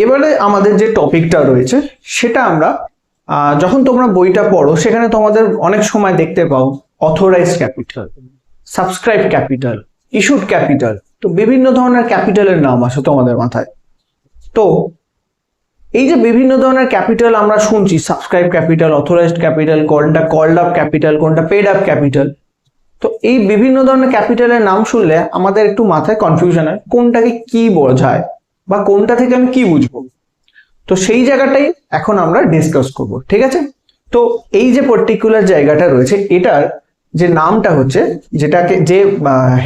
এবারে আমাদের যে টপিকটা রয়েছে সেটা আমরা যখন তোমরা বইটা পড়ো সেখানে তোমাদের অনেক সময় দেখতে পাও authorised capital, subscribe capital, issued capital. তো বিভিন্ন ধরনের ক্যাপিটালের নাম আসে তোমাদের মাথায়। তো এই যে বিভিন্ন ধরনের ক্যাপিটাল আমরা শুনছি, সাবস্ক্রাইব ক্যাপিটাল, অথরাইজড ক্যাপিটাল, কোনটা কল্ড আপ ক্যাপিটাল, কোনটা পেড আপ ক্যাপিটাল। তো এই বিভিন্ন ধরনের ক্যাপিটালের নাম শুনলে আমাদের একটু মাথায় কনফিউশন হয়, কোনটাকে কি বোঝায় বা কোনটা থেকে আমি কি বুঝবো। তো সেই জায়গাটাই এখন আমরা ডিসকাস করব, ঠিক আছে? তো এই যে পার্টিকুলার জায়গাটা রয়েছে, এটার যে নামটা হচ্ছে, যেটাকে যে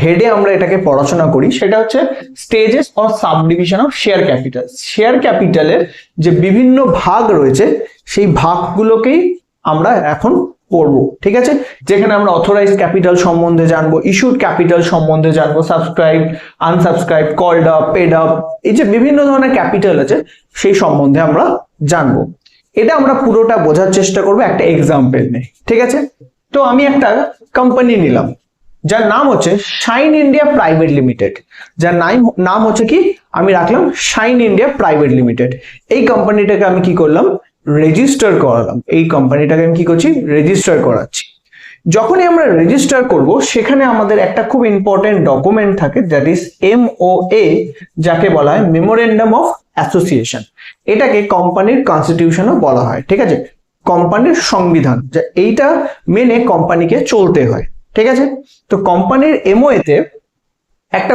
হেডে আমরা এটাকে পড়াশোনা করি, সেটা হচ্ছে stages or subdivision of share capital. Share ক্যাপিটালের যে বিভিন্ন ভাগ রয়েছে সেই ভাগগুলোকেই আমরা এখন পড়বো, ঠিক আছে? যেখানে আমরা অথরাইজড ক্যাপিটাল সম্বন্ধে জানবো, ইস্যুড ক্যাপিটাল সম্বন্ধে জানবো, subscribe, unsubscribe, called up, paid up, এই যে বিভিন্ন ধরনের ক্যাপিটাল আছে সেই সম্বন্ধে আমরা জানবো। এটা আমরা পুরোটা বোঝার চেষ্টা করবো একটা এক্সাম্পল নিয়ে, ঠিক আছে? তো আমি একটা কোম্পানি নিলাম যার নাম হচ্ছে শাইন ইন্ডিয়া প্রাইভেট লিমিটেড। যার নাম হচ্ছে কি, আমি রাখলাম শাইন ইন্ডিয়া প্রাইভেট লিমিটেড। এই কোম্পানিটাকে আমি কি করলাম, রেজিস্টার করালাম। এই কোম্পানিটাকে আমি কি করছি, রেজিস্টার করাচ্ছি। যখনই আমরা রেজিস্টার করব সেখানে আমাদের একটা খুব ইম্পর্টেন্ট ডকুমেন্ট থাকে, দ্যাট ইজ MOA, যাকে বলা হয় মেমোরেন্ডাম অফ অ্যাসোসিয়েশন। এটাকে কোম্পানির কনস্টিটিউশনও বলা হয়, ঠিক আছে? কোম্পানির সংবিধান, যে এইটা মেনে কোম্পানিকে চলতে হয়, ঠিক আছে? তো কোম্পানির MOA তে একটা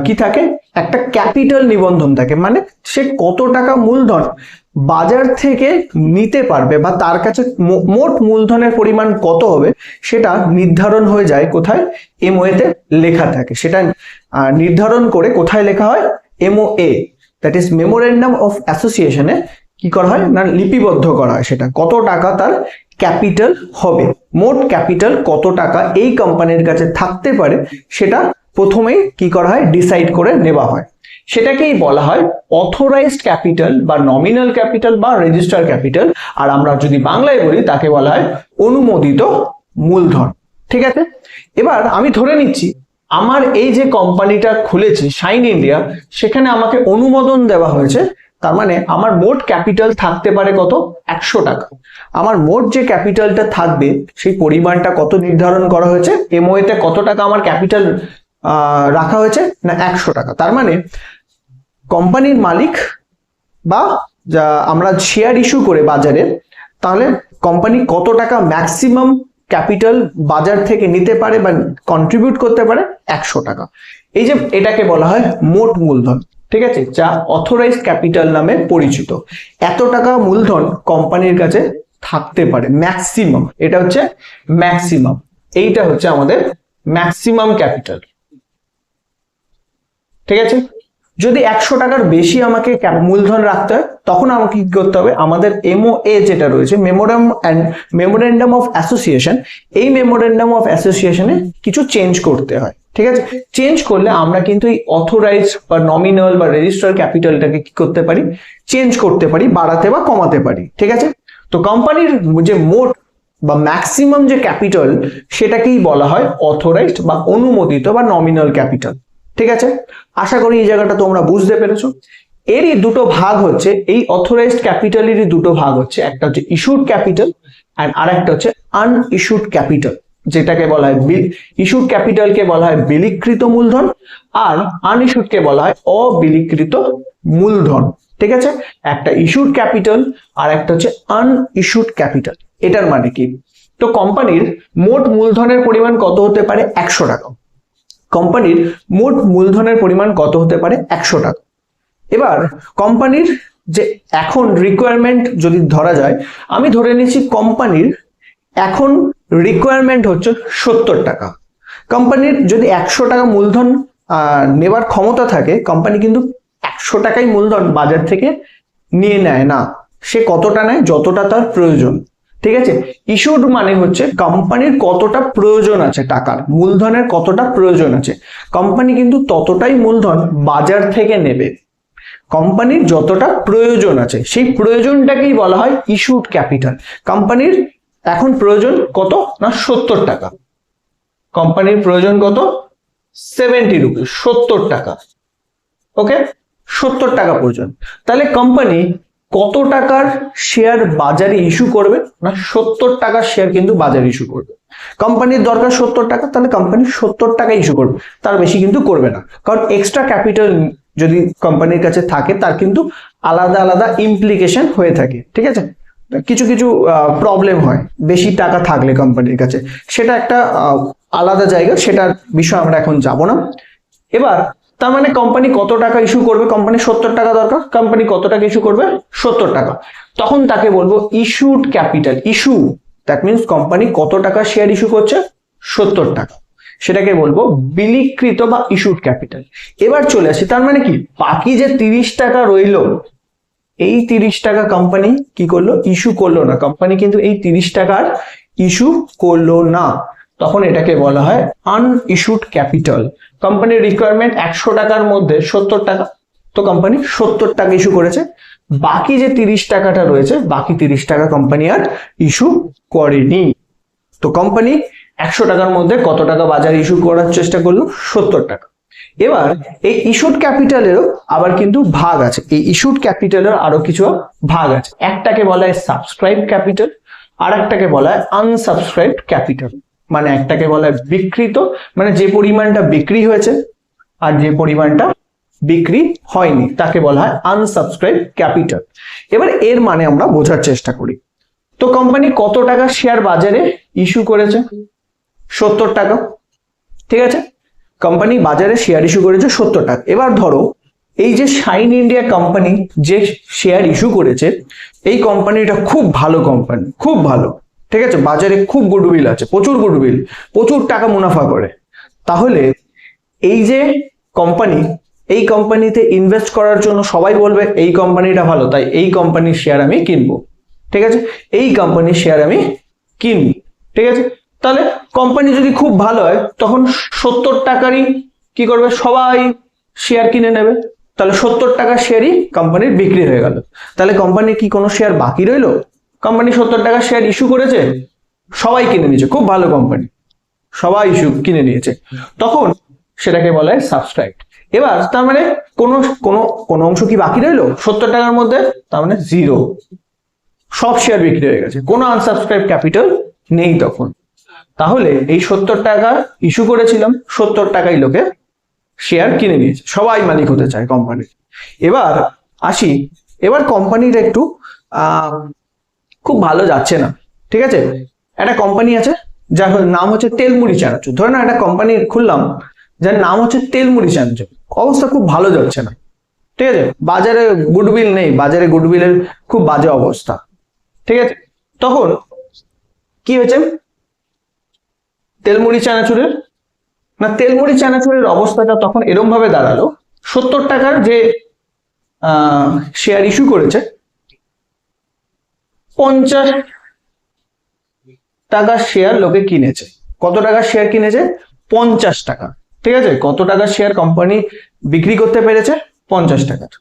কি থাকে, একটা ক্যাপিটাল নিবন্ধন থাকে, মানে সে কত টাকা মূলধন বাজার থেকে নিতে পারবে বা তার কাছে মোট মূলধনের পরিমাণ কত হবে সেটা নির্ধারণ হয়ে যায় কোথায়, MOA তে লেখা থাকে। সেটা নির্ধারণ করে কোথায় লেখা হয়, MOA, that is memorandum of অ্যাসোসিয়েশনে কি করা হয় না, লিপিবদ্ধ করা হয় সেটা কত টাকা তার ক্যাপিটাল হবে, মোট ক্যাপিটাল কত টাকা এই কোম্পানির কাছে থাকতে পারে সেটা প্রথমেই কি করা হয়, ডিসাইড করে নেওয়া হয়। সেটাকেই বলা হয় অথরাইজড ক্যাপিটাল বা নমিনাল ক্যাপিটাল বা রেজিস্টার ক্যাপিটাল। আর আমরা যদি বাংলায় বলি তাকে বলা হয় অনুমোদিত মূলধন, ঠিক আছে? এবার আমি ধরে নিচ্ছি আমার এই যে কোম্পানিটা খুলেছি শাইন ইন্ডিয়া, সেখানে আমাকে অনুমোদন দেওয়া হয়েছে, তার মানে আমার মোট ক্যাপিটাল থাকতে পারে কত, 100 টাকা। আমার মোট যে ক্যাপিটালটা থাকবে সেই পরিমাণটা কত নির্ধারণ করা হয়েছে, MOA তে কত টাকা আমার ক্যাপিটাল রাখা হয়েছে না, 100 টাকা। তার মানে কোম্পানির মালিক বা যা আমরা শেয়ার ইস্যু করে বাজারে, তাহলে কোম্পানি কত টাকা ম্যাক্সিমাম ক্যাপিটাল বাজার থেকে নিতে পারে বা কন্ট্রিবিউট করতে পারে, 100 টাকা। এই যে এটাকে বলা হয় মোট মূলধন, ঠিক আছে, যা অথরাইজড ক্যাপিটাল নামে পরিচিত। এত টাকা মূলধন কোম্পানির কাছে থাকতে পারে ম্যাক্সিমাম, এটা হচ্ছে ম্যাক্সিমাম, এইটা হচ্ছে আমাদের ম্যাক্সিমাম ক্যাপিটাল, ঠিক আছে? যদি 100 টাকার বেশি আমাকে মূলধন রাখতে হয় তখন আমাকে কি করতে হবে, আমাদের MOA যেটা রয়েছে মেমোরেন্ডাম অফ অ্যাসোসিয়েশন, এই মেমোরেন্ডাম অফ অ্যাসোসিয়েশনে কিছু চেঞ্জ করতে হয়, ঠিক আছে? চেঞ্জ করলে আমরা কিন্তু এই অথরাইজ বা নমিনাল বা রেজিস্টার ক্যাপিটালটাকে কি করতে পারি, চেঞ্জ করতে পারি, বাড়াতে বা কমাতে পারি, ঠিক আছে? তো কোম্পানির যে মোট বা ম্যাক্সিমাম যে ক্যাপিটাল সেটাকেই বলা হয় অথরাইজড বা অনুমোদিত বা নমিনাল ক্যাপিটাল, ঠিক আছে? আশা করি এই জায়গাটা তোমরা বুঝতে পেরেছো। এরই দুটো ভাগ হচ্ছে, এই অথরাইজড ক্যাপিটালেরই দুটো ভাগ হচ্ছে, একটা হচ্ছে ইস্যুড ক্যাপিটাল আর আরেকটা হচ্ছে আনইস্যুড ক্যাপিটাল। যেটাকে বলা হয় ইস্যুড ক্যাপিটালকে বলা হয় বিলিকৃত মূলধন, আর আনইস্যুডকে বলা হয় অবিলিকৃত মূলধন, ঠিক আছে? একটা ইস্যুড ক্যাপিটাল আর একটা হচ্ছে আনইস্যুড ক্যাপিটাল। এটার মানে কি, তো কোম্পানির মোট মূলধনের পরিমাণ কত হতে পারে, 100 টাকা। কোম্পানির মোট মূলধনের পরিমাণ কত হতে পারে, 100 টাকা। এবার কোম্পানির যে এখন রিকোয়ারমেন্ট যদি ধরা যায়, আমি ধরে নিচ্ছি কোম্পানির এখন রিকোয়ারমেন্ট হচ্ছে 70 টাকা। কোম্পানির যদি 100 টাকা মূলধন নেবার ক্ষমতা থাকে, কোম্পানি কিন্তু 100 টাকাই মূলধন বাজার থেকে নিয়ে নেয় না, সে কতটা নেয়, যতটা তার প্রয়োজন, ঠিক আছে? ইস্যুড মানে হচ্ছে কোম্পানির কতটা প্রয়োজন আছে, টাকার মূলধনের কতটা প্রয়োজন আছে, কোম্পানি কিন্তু ততটাই মূলধন বাজার থেকে নেবে। কোম্পানির যতটা প্রয়োজন আছে সেই প্রয়োজনটাকেই বলা হয় ইস্যুড ক্যাপিটাল। কোম্পানির এখন প্রয়োজন কত না, 70 টাকা। কোম্পানির প্রয়োজন কত, 70 রুপিস, 70 টাকা, ওকে? 70 টাকা পর্যন্ত। তাহলে কোম্পানি কত টাকার শেয়ার বাজারে ইস্যু করবে না 70 টাকার শেয়ার কিন্তু বাজারে ইস্যু করবে। কোম্পানির দরকার 70 টাকা, তাহলে কোম্পানি 70 টাকা ইস্যু করবে, তার বেশি কিন্তু করবে না। কারণ এক্সট্রা ক্যাপিটাল যদি কোম্পানির কাছে থাকে তার কিন্তু আলাদা আলাদা ইমপ্লিকেশন হয়ে থাকে, ঠিক আছে। কিছু কিছু প্রবলেম হয় বেশি টাকা থাকলে কোম্পানির কাছে, সেটা একটা আলাদা জায়গা, সেটার বিষয় আমরা এখন যাব না। এবার তার মানে কোম্পানি কত টাকা ইস্যু করবে, কোম্পানি 70 টাকা দরকার, কোম্পানি কত টাকা ইস্যু করবে 70 টাকা, তখন তাকে বলবো issued capital. Issue that means company কত টাকা শেয়ার ইস্যু করছে 70 টাকা, সেটাকে বলবো বিলিকৃত বা ইস্যুড ক্যাপিটাল। এবার চলে আসি, তার মানে কি বাকি যে 30 টাকা রইলো, এই 30 টাকা কোম্পানি কি করলো, ইস্যু করলো না। কোম্পানি কিন্তু এই 30 টাকার ইস্যু করলো না, তখন এটাকে বলা হয় আনইস্যুড ক্যাপিটাল। কোম্পানির রিকোয়ারমেন্ট 100 টাকার মধ্যে 70 টাকা, তো কোম্পানি 70 টাকা ইস্যু করেছে, বাকি যে 30 টাকাটা রয়েছে বাকি 30 টাকা কোম্পানি আর ইস্যু করেনি। তো কোম্পানি 100 টাকার মধ্যে কত টাকা বাজারে ইস্যু করার চেষ্টা করলো 70 টাকা। এবার এই ইস্যুড ক্যাপিটালেরও আবার কিন্তু ভাগ আছে, এই ইস্যুড ক্যাপিটালের আরো কিছু ভাগ আছে। একটাকে বলা হয় সাবস্ক্রাইব ক্যাপিটাল, আর একটাকে বলা হয় আনসাবস্ক্রাইব ক্যাপিটাল। মানে একটাকে বলা হয় বিক্রিত, মানে যে পরিমাণটা বিক্রি হয়েছে আর যে পরিমাণটা বিক্রি হয়নি তাকে বলা হয় আনসাবস্ক্রাইব ক্যাপিটাল। এবার এর মানে আমরা বোঝার চেষ্টা করি। তো কোম্পানি কত টাকা শেয়ার বাজারে ইস্যু করেছে 70 টাকা, ঠিক আছে। কোম্পানি বাজারে শেয়ার ইস্যু করেছে 70 টাকা। এবার ধরো এই যে শাইন ইন্ডিয়া কোম্পানি যে শেয়ার ইস্যু করেছে, এই কোম্পানিটা খুব ভালো কোম্পানি, খুব ভালো, ঠিক আছে, বাজারে খুব গুডউইল আছে, প্রচুর গুডউইল, প্রচুর টাকা মুনাফা করে। তাহলে এই যে কোম্পানি, এই কোম্পানিতে ইনভেস্ট করার জন্য সবাই বলবে এই কোম্পানিটা ভালো, তাই এই কোম্পানির শেয়ার আমি কিনবো, ঠিক আছে, এই কোম্পানির শেয়ার আমি কিনবো, ঠিক আছে। তাহলে কোম্পানি যদি খুব ভালো হয় তখন 70 টাকারই কি করবে, সবাই শেয়ার কিনে নেবে, তাহলে 70 টাকার শেয়ারই কোম্পানির বিক্রি হয়ে গেল। তাহলে কোম্পানির কি কোনো শেয়ার বাকি রইলো? কোম্পানি 70 টাকার শেয়ার ইস্যু করেছে, সবাই কিনে নিয়েছে, খুব ভালো কোম্পানি, সবাই ইস্যু কিনে নিয়েছে, তখন সেটাকে বলা হয় সাবস্ক্রাইব। এবার তার মানে কোনো কোনো কোনো অংশ কি বাকি রইলো 70 টাকার মধ্যে, তার মানে জিরো, সব শেয়ার বিক্রি হয়ে গেছে, কোনো আনসাবস্ক্রাইব ক্যাপিটাল নেই তখন। তাহলে এই 70 টাকা ইস্যু করেছিলাম, 70 টাকায় লোকে শেয়ার কিনে নিয়েছে, সবাই মালিক হতে চায় কোম্পানির। এবার আসি, এবার কোম্পানির একটু খুব ভালো যাচ্ছে না, ঠিক আছে। একটা কোম্পানি আছে যার নাম হচ্ছে তেলমুড়ি চানাচুর, ধরে না একটা কোম্পানি খুললাম যার নাম হচ্ছে তেলমুড়ি চানাচুর, অবস্থা খুব ভালো যাচ্ছে না, ঠিক আছে, বাজারে গুডউইল নেই, বাজারে গুডউইলের খুব বাজে অবস্থা, ঠিক আছে। তখন কি হয়েছে তেলমুড়ি চানাচুরের, না তেলমুড়ি চানাচুরের অবস্থাটা তখন এরকম ভাবে দাঁড়ালো, 70 টাকার যে শেয়ার ইস্যু করেছে 50 টাকার শেয়ার লোকে কিনেছে। কত টাকার শেয়ার কিনেছে? 50 টাকা, ঠিক আছে। কত টাকার শেয়ার কোম্পানি বিক্রি করতে পেরেছে? 50 টাকার।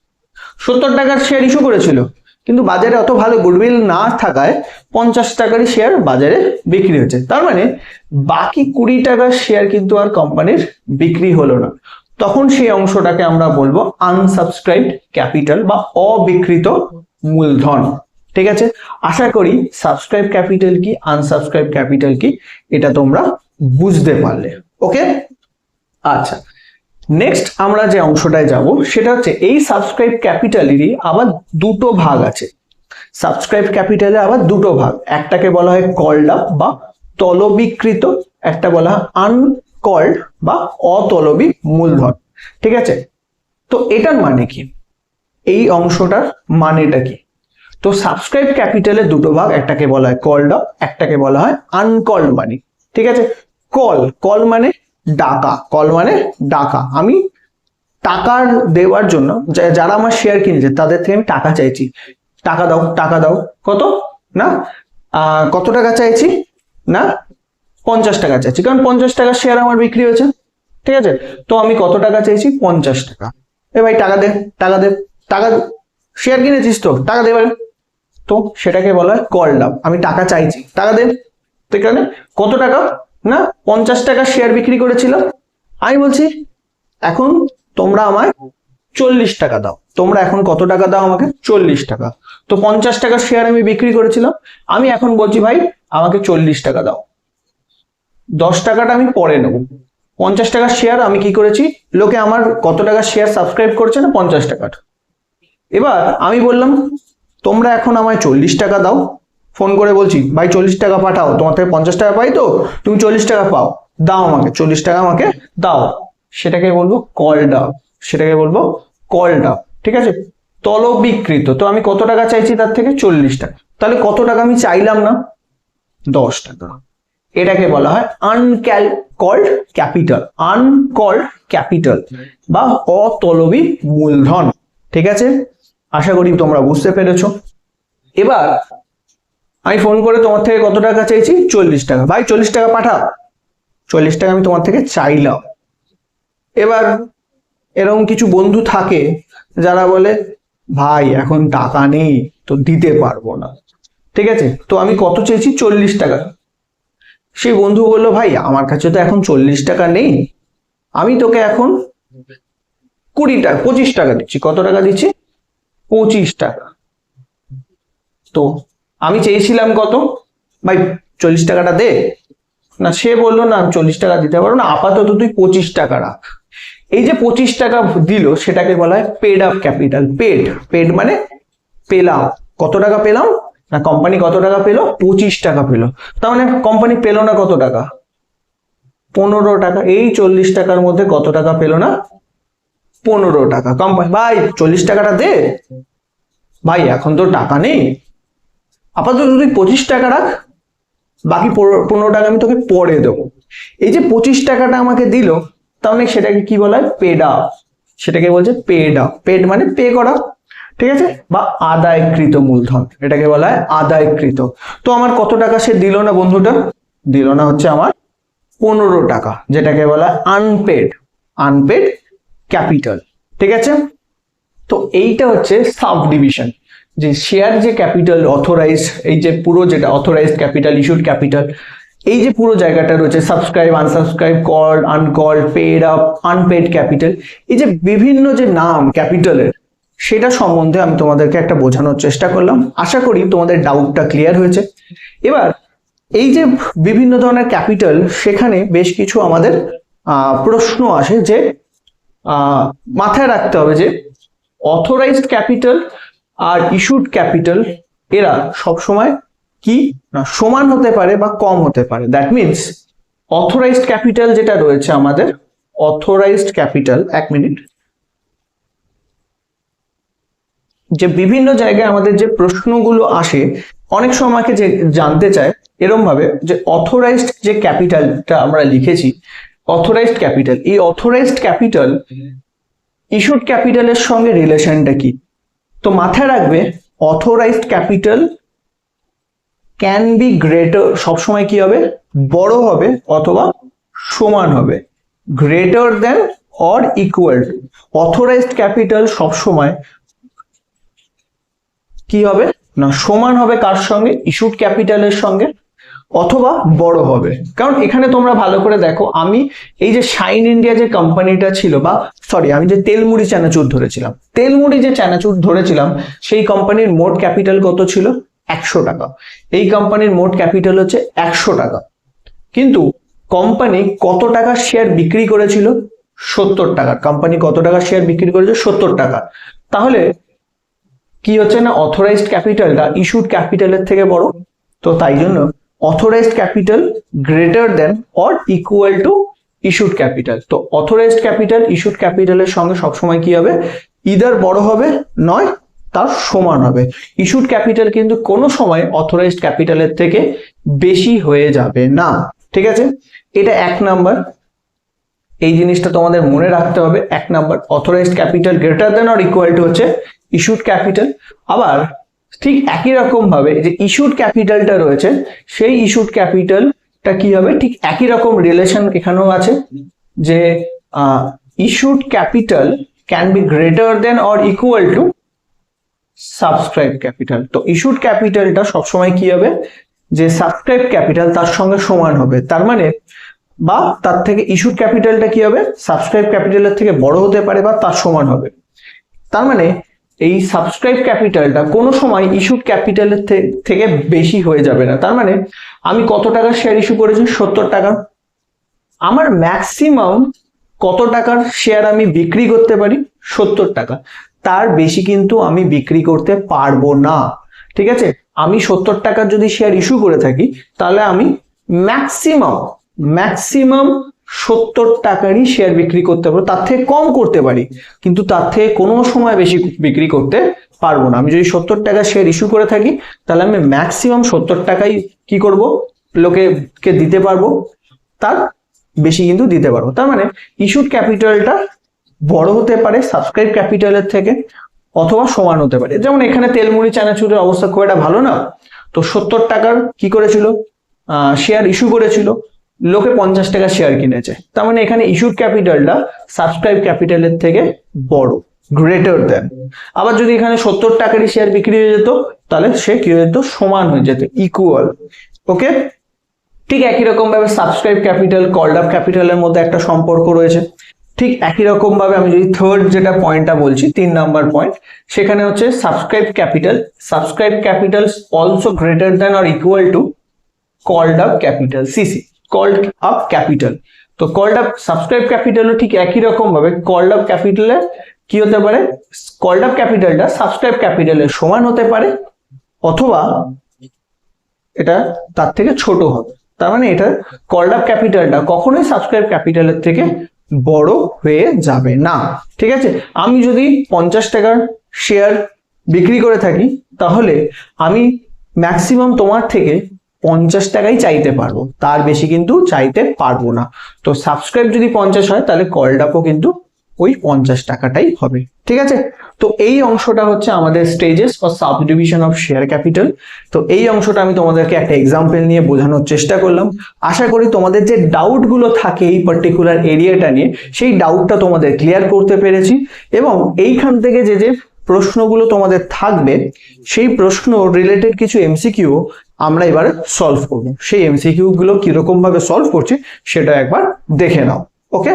70 টাকার শেয়ার ইস্যু করেছিল, কিন্তু বাজারে অত ভালো গুডউইল না থাকায় 50 টাকারই শেয়ার বাজারে বিক্রি হয়েছে। তার মানে বাকি 20 টাকার শেয়ার কিন্তু আর কোম্পানির বিক্রি হলো না, তখন সেই অংশটাকে আমরা বলবো আনসাবস্ক্রাইবড ক্যাপিটাল বা অবিকৃত মূলধন, ঠিক আছে। আশা করি সাবস্ক্রাইব ক্যাপিটাল কি আনসাবস্ক্রাইব ক্যাপিটাল কি এটা তোমরা বুঝতে পারলে। ওকে, আচ্ছা, নেক্সট আমরা যে অংশটায় যাব সেটা হচ্ছে এই সাবস্ক্রাইব ক্যাপিটালেরই আবার দুটো ভাগ আছে। সাবস্ক্রাইব ক্যাপিটালে আবার দুটো ভাগ, একটাকে বলা হয় কল্ড আপ বা তলবিকৃত, একটা বলা হয় আনকল্ড বা অতলবি মূলধন, ঠিক আছে। তো এটার মানে কি, এই অংশটার মানেটা কি? তো সাবস্ক্রাইব ক্যাপিটালে দুটো ভাগ, একটাকে বলা হয় কল্ড আপ, একটাকে বলা হয় আনকল্ড মানি, ঠিক আছে। কল মানে ডাকা, কল মানে ডাকা, আমি টাকা দেওয়ার জন্য যারা আমার শেয়ার কিনেছে তাদের থেকে আমি টাকা চাইছি, টাকা দাও টাকা দাও, কত না কত টাকা চাইছি না 50 টাকা চাইছি, কারণ 50 টাকার শেয়ার আমার বিক্রি হয়েছে, ঠিক আছে। তো আমি কত টাকা চাইছি? 50 টাকা। এ ভাই টাকা দে টাকা দে, টাকা শেয়ার কিনেছিস তো টাকা দে ভাই, তো সেটাকে বলা হয় কল্ড আপ, আমি টাকা চাইছি টাকা দে। তো এখানে কত টাকা না 50 টাকা শেয়ার বিক্রি করেছিল, আমি বলছি এখন তোমরা আমায় 40 টাকা দাও, তোমরা এখন কত টাকা দাও আমাকে? 40 টাকা। তো 50 টাকার শেয়ার আমি বিক্রি করেছিলাম, আমি এখন বলছি ভাই আমাকে 40 টাকা দাও, 10 টাকাটা আমি পরে নেবো। 50 টাকার শেয়ার আমি কি করেছি, লোকে আমার কত টাকার শেয়ার সাবস্ক্রাইব করছে না, 50 টাকার। এবার আমি বললাম তোমরা এখন আমায় 40 টাকা দাও, ফোন করে বলছি ভাই 40 টাকা পাঠাও, তোমার থেকে 50 টাকা পাই তো, তুমি 40 টাকা পাও, দাও আমাকে 40 টাকা আমাকে দাও। সেটাকে বলবো কলড আপ, সেটাকে বলবো কলড আপ, ঠিক আছে? তলবিকৃত। তো আমি কত টাকা চাইছি তার থেকে? 40 টাকা। তাহলে কত টাকা আমি চাইলাম না? 10 টাকা। এটাকে বলা হয় আনকল্ড ক্যাপিটাল, আনকল্ড ক্যাপিটাল বা অতলবী মূলধন, ঠিক আছে? আশা করি তোমরা বুঝতে পেরেছো। এবার আমি ফোন করে তোমার থেকে কত টাকা চাইছি? 40 টাকা। ভাই 40 টাকা পাঠাও, 40 টাকা আমি তোমার থেকে চাইলাম। এবার এরকম কিছু বন্ধু থাকে যারা বলে ভাই এখন টাকা নেই তো দিতে পারবো না, ঠিক আছে? তো আমি কত চেয়েছি? 40 টাকা। সেই বন্ধু বললো ভাই আমার কাছে তো এখন 40 টাকা নেই, আমি তোকে এখন 20 টাকা 25 টাকা দিচ্ছি। কত টাকা দিচ্ছি? 25 টাকা। তো আমি চেয়েছিলাম কত? ভাই 40 টাকাটা দে না। সে বললো না আমি 40 টাকা দিতে পারবো না, আপাতত তুই 25 টাকা রাখ। এই যে 25 টাকা দিল সেটাকে বলা হয় paid up capital. Paid, paid মানে পেলাম। কত টাকা পেলাম না, কোম্পানি কত টাকা পেলো? 25 টাকা পেলো। তার মানে কোম্পানি পেলো না কত টাকা? 15 টাকা। এই 40 টাকার মধ্যে কত টাকা পেলো না? 15 টাকা। কোম্পানি ভাই 40 টাকাটা দে, ভাই এখন তো টাকা নেই, আপাতত তুই 25 টাকা রাখ, বাকি 15 টাকা আমি তোকে পরে দেবো। এই যে 25 টাকাটা আমাকে দিল, তাহলে সেটাকে কি বলা হয়? Paid up. সেটাকে বলছে পেড আপ। পেড মানে পে করা, ঠিক আছে? বা আদায়কৃত মূলধন, এটাকে বলা হয় আদায়কৃত। তো আমার কত টাকা সে দিল না বন্ধুটা? দিল না হচ্ছে আমার 15 টাকা, যেটাকে বলা হয় আনপেড, আনপেড ক্যাপিটাল, ঠিক আছে? তো এইটা হচ্ছে সাব ডিভিশন, যে শেয়ার যে ক্যাপিটাল অথরাইজ, এই যে পুরো যেটা অথরাইজড ক্যাপিটাল, ইস্যুড ক্যাপিটাল, এই যে পুরো জায়গাটা রয়েছে subscribe, unsubscribe, called, uncalled, paid up, unpaid capital, এই যে বিভিন্ন যে নাম ক্যাপিটালের, সেটা সম্বন্ধে আমি তোমাদেরকে একটা বোঝানোর চেষ্টা করলাম। আশা করি তোমাদের ডাউটটা ক্লিয়ার হয়েছে। এবার এই যে বিভিন্ন ধরনের ক্যাপিটাল, সেখানে বেশ কিছু আমাদের প্রশ্ন আসে, যে মাথায় রাখতে হবে যে অথরাইজড ক্যাপিটাল আর ইস্যুড ক্যাপিটাল এরা সবসময় কি না সমান হতে পারে বা কম হতে পারে। দ্যাট মিনস অথরাইজড ক্যাপিটাল যেটা রয়েছে আমাদের, অথরাইজড ক্যাপিটাল, এক মিনিট, যে বিভিন্ন জায়গায় আমাদের যে প্রশ্নগুলো আসে অনেক সময় আমাকে যে জানতে চায় এরকম ভাবে, যে অথরাইজড যে ক্যাপিটালটা আমরা লিখেছি, অথরাইজড ক্যাপিটাল, এই অথরাইজড ক্যাপিটাল ইস্যুড ক্যাপিটালের সঙ্গে রিলেশনটা কি? তো মাথায় রাখবে authorised capital can be greater, সবসময় কি হবে? বড় হবে অথবা সমান হবে, greater than or equal two. Authorised capital সবসময় কি হবে না সমান হবে কার সঙ্গে? ইস্যুড ক্যাপিটালের সঙ্গে, অথবা বড় হবে। কারণ এখানে তোমরা ভালো করে দেখো, আমি এই যে শাইন ইন্ডিয়া যে কোম্পানিটা ছিল, বা সরি আমি যে তেলমুড়ি চানাচুর ধরেছিলাম, তেলমুড়ি যে চানাচুর ধরেছিলাম, সেই কোম্পানির মোট ক্যাপিটাল কত ছিল? 100 টাকা। এই কোম্পানির মোট ক্যাপিটাল হচ্ছে 100 টাকা, কিন্তু কোম্পানি কত টাকা শেয়ার বিক্রি করেছিল? 70 টাকা। কোম্পানি কত টাকা শেয়ার বিক্রি করেছে? 70 টাকা। তাহলে কি হচ্ছে না অথরাইজড ক্যাপিটালটা ইস্যুড ক্যাপিটালের থেকে বড়। তো তাই জন্য authorised capital greater than or equal to issued capital. তো অথরাইজড ক্যাপিটাল ইস্যুড ক্যাপিটালের সঙ্গে সবসময় কি হবে? ইদার বড় হবে, নয় তার সমান হবে। ইস্যুড ক্যাপিটাল কিন্তু কোনো সময় অথরাইজড ক্যাপিটালের থেকে বেশি হয়ে যাবে না, ঠিক আছে? এটা 1 নাম্বার, এই জিনিসটা তোমাদের মনে রাখতে হবে। 1 number, authorised capital greater than or equal two হচ্ছে ইস্যুড ক্যাপিটাল। আবার ঠিক একই রকম ভাবে যে ইস্যুড ক্যাপিটালটা রয়েছে, সেই ইস্যুড ক্যাপিটালটা কি হবে? ঠিক একই রকম রিলেশন এখানেও আছে, যে issued capital can be greater than or equal to subscribe capital. তো ইস্যুড ক্যাপিটালটা সবসময় কি হবে? যে সাবস্ক্রাইব ক্যাপিটাল তার সঙ্গে সমান হবে। তার মানে বা তার থেকে ইস্যুড ক্যাপিটালটা কি হবে? সাবস্ক্রাইব ক্যাপিটালের থেকে বড় হতে পারে বা তার সমান হবে। তার মানে এই সাবস্ক্রাইব ক্যাপিটালটা কোনো সময় ইস্যুড ক্যাপিটালের থেকে বেশি হয়ে যাবে না। তার মানে আমি কত টাকার শেয়ার ইস্যু করেছি? 70 টাকা। আমার ম্যাক্সিমাম কত টাকার শেয়ার আমি বিক্রি করতে পারি? 70 টাকা। তার বেশি কিন্তু আমি বিক্রি করতে পারবো না, ঠিক আছে? আমি 70 টাকার যদি শেয়ার ইস্যু করে থাকি তাহলে আমি ম্যাক্সিমাম 70 টাকারই শেয়ার বিক্রি করতে পারবো, তার থেকে কম করতে পারি কিন্তু তার থেকে কোনো সময় বেশি বিক্রি করতে পারবো না। আমি যদি 70 টাকার শেয়ার ইস্যু করে থাকি তাহলে আমি ম্যাক্সিমাম 70 টাকাই কি করব? লোকেকে দিতে পারবো, তার বেশি কিন্তু দিতে পারবো। তার মানে ইস্যুড ক্যাপিটালটা বড় হতে পারে সাবস্ক্রাইব ক্যাপিটালের থেকে, অথবা সমান হতে পারে। যেমন এখানে তেলমুড়ি চানাচুরের অবস্থা খুব একটা ভালো না, তো 70 টাকার কি করেছিল? শেয়ার ইস্যু করেছিল, লোকে 50 টাকা শেয়ার কিনেছে। তার মানে এখানে ইস্যুড ক্যাপিটালটা সাবস্ক্রাইব ক্যাপিটালের থেকে বড়, গ্রেটার দেন। আবার যদি এখানে 70 টাকারই শেয়ার বিক্রি হয়ে যেত তাহলে সে কি হয়ে যেত? সমান হয়ে যেত, ইকুয়াল। ওকে, ঠিক একই রকম ভাবে সাবস্ক্রাইব ক্যাপিটাল কল্ড আপ ক্যাপিটালের মধ্যে একটা সম্পর্ক রয়েছে। ঠিক একই রকম ভাবে আমি যদি থার্ড যেটা পয়েন্টটা বলছি, 3 নাম্বার পয়েন্ট, সেখানে হচ্ছে subscribe capital also greater than or equal to called up capital, CC, called up capital. তো কল্ড আপ সাবস্ক্রাইব ক্যাপিটালও ঠিক একই রকম ভাবে কল্ড আপ ক্যাপিটালের কি হতে পারে? কল্ড আপ ক্যাপিটালটা সাবস্ক্রাইব ক্যাপিটালের সমান হতে পারে, অথবা এটা তার থেকে ছোট হবে। তার মানে এটা কল্ড আপ ক্যাপিটালটা কখনোই সাবস্ক্রাইব ক্যাপিটালের থেকে বড় হয়ে যাবে না, ঠিক আছে? আমি যদি 50 টাকার শেয়ার বিক্রি করে থাকি তাহলে আমি ম্যাক্সিমাম তোমার থেকে 50 টাকাই চাইতে পারবো, তার বেশি কিন্তু চাইতে পারবো না। তো সাবস্ক্রাইব যদি 50 হয় তাহলে কল্ড আপও কিন্তু ওই 50 টাকাটাই হবে, ঠিক আছে? তো এই অংশটা হচ্ছে আমাদের stages or sub division of share capital. তো এই অংশটা আমি তোমাদেরকে একটা এক্সাম্পল নিয়ে বোঝানোর চেষ্টা করলাম। আশা করি তোমাদের যে ডাউট গুলো থাকে এই পার্টিকুলার এরিয়াটা নিয়ে, সেই ডাউটটা তোমাদের ক্লিয়ার করতে পেরেছি। এবং এইখান থেকে যে যে প্রশ্নগুলো তোমাদের থাকবে সেই প্রশ্ন রিলেটেড কিছু এমসিকিউ আমরা এবার সলভ করব। সেই এমসিকিউ গুলো কিরকম ভাবে সলভ করছি সেটা একবার দেখে নাও। ওকে,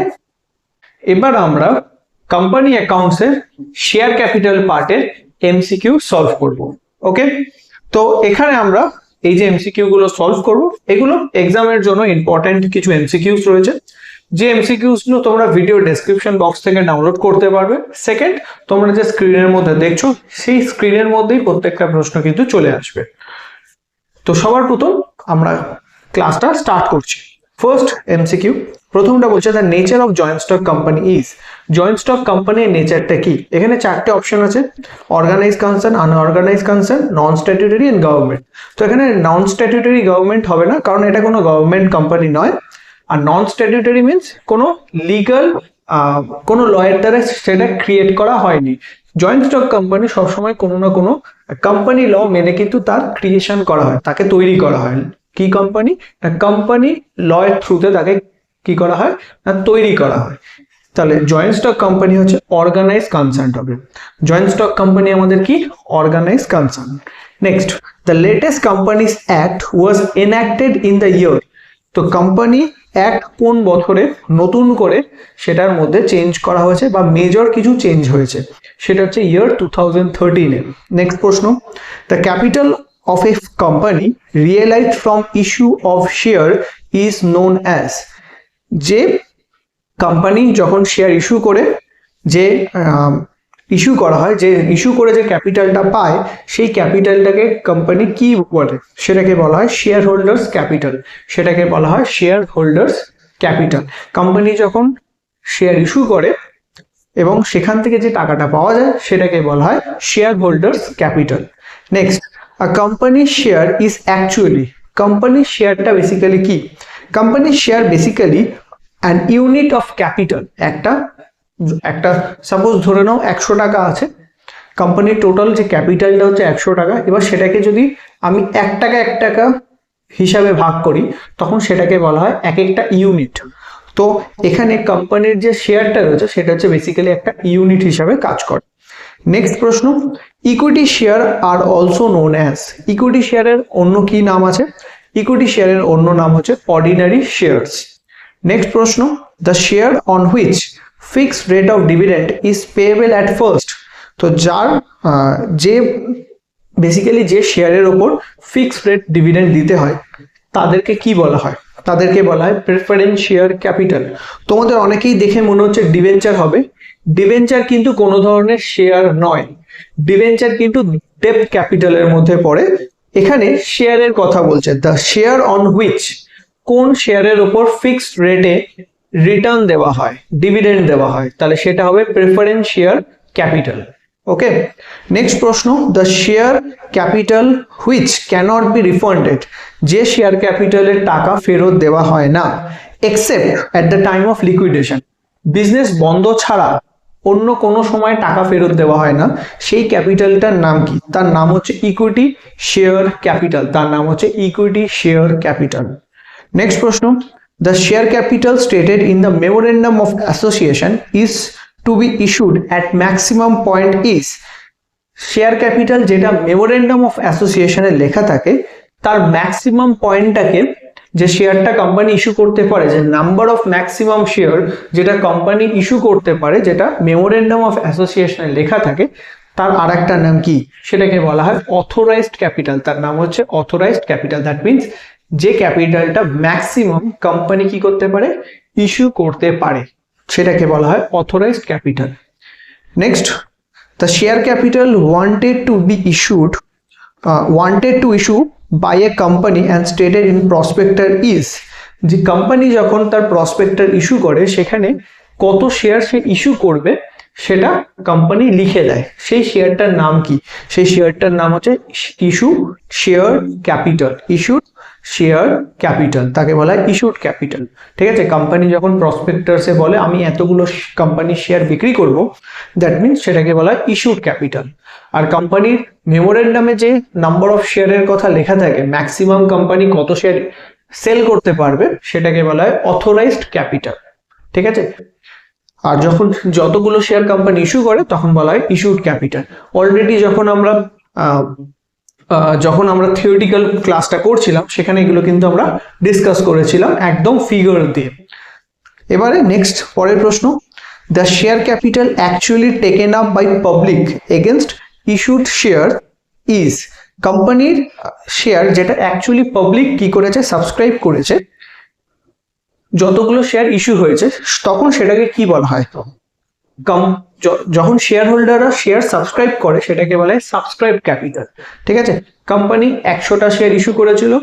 এবার আমরা কোম্পানি অ্যাকাউন্টসের শেয়ার ক্যাপিটাল পার্টের এমসিকিউ সলভ করব। ওকে, তো এখানে আমরা এই যে এমসিকিউ গুলো সলভ করব, এগুলো এক্সামের জন্য ইম্পর্টেন্ট কিছু এমসিকিউস রয়েছে, যে এমসিকিউস গুলো তোমরা ভিডিও ডেসক্রিপশন বক্স থেকে ডাউনলোড করতে পারবে। সেকেন্ড, তোমরা যে স্ক্রিনের মধ্যে দেখছো সেই স্ক্রিনের মধ্যেই প্রত্যেকটা প্রশ্ন কিন্তু চলে আসবে। তো সবার প্রথম আমরা ক্লাসটা স্টার্ট করছি। ফার্স্ট এমসিকিউ, প্রথমটা বলছে the nature of joint stock company is. Joint stock কোম্পানির নেচারটা কি? এখানে 4টে অপশন আছে, organise concern, unorganise concern, non statutory and government. তো এখানে নন স্ট্যাটিউটরি গভর্নমেন্ট হবে না, কারণ এটা কোনো গভর্নমেন্ট কোম্পানি নয়। আর নন স্ট্যাটিউটরি মিনস কোনো লিগাল কোনো লয়ের দ্বারা সেটা ক্রিয়েট করা হয়নি। জয়েন্ট স্টক কোম্পানি সবসময় কোনো না কোনো কোম্পানি ল মেনে কিন্তু তার ক্রিয়েশন করা হয়, তাকে তৈরি করা হয়। কি কোম্পানি? কোম্পানি ল এর থ্রুতে তাকে কি করা হয় না তৈরি করা হয়। তাহলে জয়েন্ট স্টক কোম্পানি হচ্ছে অর্গানাইজ কনসার্ন হবে। জয়েন্ট স্টক কোম্পানি আমাদের কি? Organise concern. Next, the latest companies act was enacted in the year. তো কোম্পানি অ্যাক্ট কোন বছরে নতুন করে সেটার মধ্যে চেঞ্জ করা হয়েছে বা মেজর কিছু চেঞ্জ হয়েছে, সেটা হচ্ছে ইয়ার 2013-এ। নেক্সট প্রশ্ন, the capital of a company realized from issue of share is known as। যে কোম্পানি যখন শেয়ার ইস্যু করে যে ইস্যু করা হয়, যে ইস্যু করে যে ক্যাপিটালটা পায়, সেই ক্যাপিটালটাকে কোম্পানি কি বলে? সেটাকে বলা হয় শেয়ার হোল্ডার্স ক্যাপিটাল। সেটাকে বলা হয় শেয়ার হোল্ডার্স ক্যাপিটাল। কোম্পানি যখন শেয়ার ইস্যু করে এবং সেখান থেকে যে টাকাটা পাওয়া যায় সেটাকে বলা হয় share holders capital. Next, a company share is actually, company শেয়ারটা বেসিক্যালি কি? company share basically an unit of capital। একটা সাপোজ ধরে নাও 100 টাকা আছে, কোম্পানির টোটাল যে ক্যাপিটালটা হচ্ছে 100 টাকা। এবার সেটাকে যদি আমি 1 টাকা হিসাবে ভাগ করি তখন সেটাকে বলা হয় এক একটা ইউনিট। তো এখানে কোম্পানির যে শেয়ারটা রয়েছে সেটা হচ্ছে বেসিক্যালি একটা ইউনিট হিসাবে কাজ করে। নেক্সট প্রশ্ন, equity share are also known as. Equity শেয়ারের অন্য কি নাম আছে? ইকুইটি শেয়ারের অন্য নাম হচ্ছে অর্ডিনারি শেয়ারস। নেক্সট প্রশ্ন, the share on which fixed rate of dividend is payable at first. তো যার যে বেসিক্যালি যে শেয়ারের ওপর ফিক্সড রেট ডিভিডেন্ড দিতে হয় তাদেরকে কি বলা হয়? তাদেরকে বলা হয় প্রেফারেন্স শেয়ার ক্যাপিটাল। তোমাদের অনেকেই দেখে মনে হচ্ছে ডিবেঞ্চার হবে, ডিবেঞ্চার কিন্তু কোনো ধরনের শেয়ার নয়, ডিবেঞ্চার কিন্তু ডেপ্ট ক্যাপিটালের মধ্যে পড়ে। এখানে শেয়ারের কথা বলছে, দ্য শেয়ার অন হুইচ, কোন শেয়ারের ওপর ফিক্সড রেটে রিটার্ন দেওয়া হয়, ডিভিডেন্ড দেওয়া হয়, তাহলে সেটা হবে preference share capital. Okay, next প্রশ্ন, the share capital which cannot be refunded, যে শেয়ার ক্যাপিটালের টাকা ফেরত দেওয়া হয় না except at the time of liquidation, business বন্ধ ছাড়া অন্য কোনো সময় টাকা ফেরত দেওয়া হয় না, সেই ক্যাপিটালটার নাম কি? তার নাম হচ্ছে ইকুইটি শেয়ার ক্যাপিটাল, তার নাম হচ্ছে ইকুইটি শেয়ার ক্যাপিটাল। নেক্সট প্রশ্ন, the share capital stated in the memorandum of association is to be issued at maximum point is, share capital যেটা মেমোরেন্ডাম অফ অ্যাসোসিয়েশনে লেখা থাকে তার ম্যাক্সিমাম পয়েন্টটাকে, যে শেয়ারটা কোম্পানি ইস্যু করতে পারে, যে নাম্বার অফ ম্যাক্সিমাম শেয়ার যেটা কোম্পানি ইস্যু করতে পারে, যেটা মেমোরেন্ডাম অফ অ্যাসোসিয়েশনে লেখা থাকে, তার আর একটা নাম কি? সেটাকে বলা হয় অথরাইজড ক্যাপিটাল, তার নাম হচ্ছে অথরাইজড ক্যাপিটাল। দ্যাট মিনস যে ক্যাপিটালটা ম্যাক্সিমাম কোম্পানি কি করতে পারে, ইস্যু করতে পারে, সেটাকে বলা হয় authorised capital. Next, the share capital wanted to issue by a company and stated in prospectus is, যে কোম্পানি যখন তার প্রসপেক্টার ইস্যু করে সেখানে কত শেয়ার সে ইস্যু করবে সেটা কোম্পানি লিখে দেয়, সেই শেয়ারটার নাম কি? সেই শেয়ারটার নাম হচ্ছে issue share capital, issued share capital, তাকে বলা হয় ইস্যুড ক্যাপিটাল। ঠিক আছে, কোম্পানি যখন প্রসপেক্টাসে বলে আমি এতগুলো কোম্পানির শেয়ার বিক্রি করব, দ্যাট মিনস সেটাকে বলা হয় ইস্যুড ক্যাপিটাল। আর কোম্পানির মেমোরেন্ডামে যে নাম্বার অফ শেয়ারের কথা লেখা থাকে, ম্যাক্সিমাম কোম্পানি কত শেয়ার সেল করতে পারবে, সেটাকে বলা হয় অথরাইজড ক্যাপিটাল। ঠিক আছে, আর যখন যতগুলো শেয়ার কোম্পানি ইস্যু করে তখন বলা হয় ইস্যুড ক্যাপিটাল। অলরেডি যখন আমরা থিওরিটিক্যাল ক্লাসটা করছিলাম সেখানে এগুলো কিন্তু আমরা ডিসকাস করেছিলাম একদম ফিগার দিয়ে। এবারে নেক্সট পরের প্রশ্ন, the share capital actually taken up by public against issued share is, কোম্পানির শেয়ার যেটা অ্যাকচুয়ালি পাবলিক কি করেছে, সাবস্ক্রাইব করেছে, যতগুলো শেয়ার ইস্যু হয়েছে তখন সেটাকে কি বলা হয়? যখন শেয়ার হোল্ডাররা শেয়ার সাবস্ক্রাইব করে সেটাকে বলা হয় সাবস্ক্রাইব ক্যাপিটাল। ঠিক আছে, কোম্পানি 100টা শেয়ার ইস্যু করেছিল,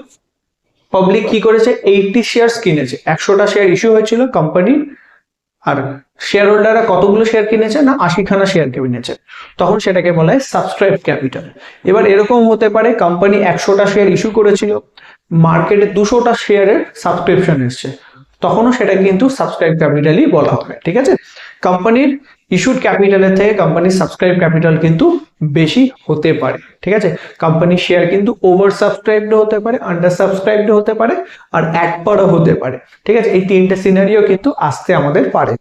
পাবলিক কি করেছে 80 শেয়ার কিনেছে, 100টা শেয়ার ইস্যু হয়েছিল কোম্পানি, আর শেয়ার হোল্ডাররা কতগুলো শেয়ার কিনেছে না 80খানা শেয়ার কিনেছে, তখন সেটাকে বলা হয় সাবস্ক্রাইব ক্যাপিটাল। এবার এরকম হতে পারে কোম্পানি 100টা শেয়ার ইস্যু করেছিল, মার্কেটে 200টা শেয়ারের সাবস্ক্রিপশন এসছে, তখনও সেটা কিন্তু সাবস্ক্রাইব ক্যাপিটালই বলা হবে। ঠিক আছে, কোম্পানির ইস্যুড ক্যাপিটালের থেকে কোম্পানির সাবস্ক্রাইব ক্যাপিটাল কিন্তু বেশি হতে পারে। ঠিক আছে, কোম্পানির শেয়ার কিন্তু ওভার সাবস্ক্রাইবড হতে পারে, আন্ডার সাবস্ক্রাইবড হতে পারে, আর অ্যাট পারও হতে পারে। ঠিক আছে, এই তিনটে সিনারিও কিন্তু আসতে আমাদের পারে।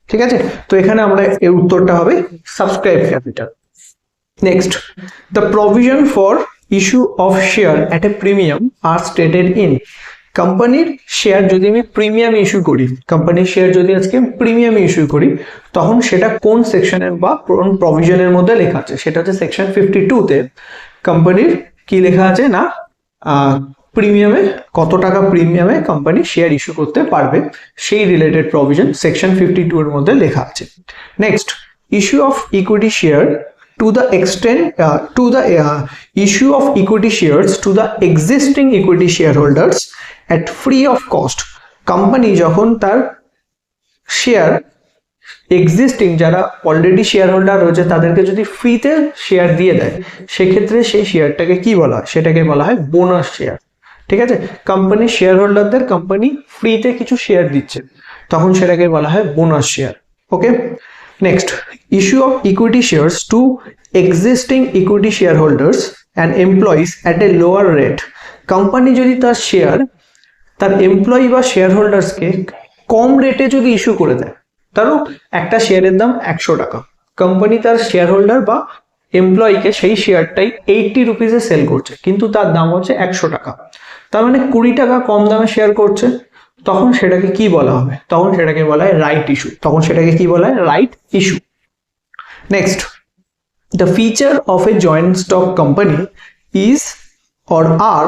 ঠিক আছে, তো এখানে আমরা এর উত্তরটা হবে subscribe capital. Next, the provision for issue of share at a premium are stated in, কোম্পানির শেয়ার যদি আমি প্রিমিয়াম ইস্যু করি, কোম্পানির শেয়ার যদি আজকে প্রিমিয়াম ইস্যু করি, তখন সেটা কোন সেকশনের বা কোন প্রভিশনের মধ্যে লেখা আছে? সেটা হচ্ছে সেকশন 52-তে কোম্পানির কি লেখা আছে না প্রিমিয়ামে, কত টাকা প্রিমিয়ামে কোম্পানি শেয়ার ইস্যু করতে পারবে, সেই রিলেটেড প্রভিশন সেকশন 52 এর মধ্যে লেখা আছে। Next, issue of equity share to the extent issue of equity shares to the existing equity shareholders at free of cost, company যখন তার শেয়ার এক্সিস্টিং যারা অলরেডি শেয়ার হোল্ডার রয়েছে তাদেরকে যদি ফ্রিতে শেয়ার দিয়ে দেয়, সেক্ষেত্রে সেই শেয়ারটাকে কি বলা হয়? সেটাকে বলা হয় বোনাস শেয়ার। ঠিক আছে, কোম্পানির শেয়ার হোল্ডারদের কোম্পানি ফ্রিতে কিছু শেয়ার দিচ্ছে, তখন সেটাকে বলা হয় bonus share. Okay, next, issue of equity shares to existing equity shareholders and employees at a lower rate, company যদি তার শেয়ার তার এমপ্লয়ি বা শেয়ার হোল্ডার্সকে কম রেটে যদি ইস্যু করে দেয়, ধরো একটা শেয়ারের দাম 100 টাকা, কোম্পানি তার শেয়ার হোল্ডার বা এমপ্লয়িকে সেই শেয়ারটাই 80 রুপিসে সেল করছে, কিন্তু তার দাম হচ্ছে 100 টাকা, তার মানে 20 টাকা কম দামে শেয়ার করছে, তখন সেটাকে কি বলা হবে? তখন সেটাকে বলা হয় রাইট ইস্যু, তখন সেটাকে কি বলা হয়? Right issue. Next, the feature of a joint stock company is or are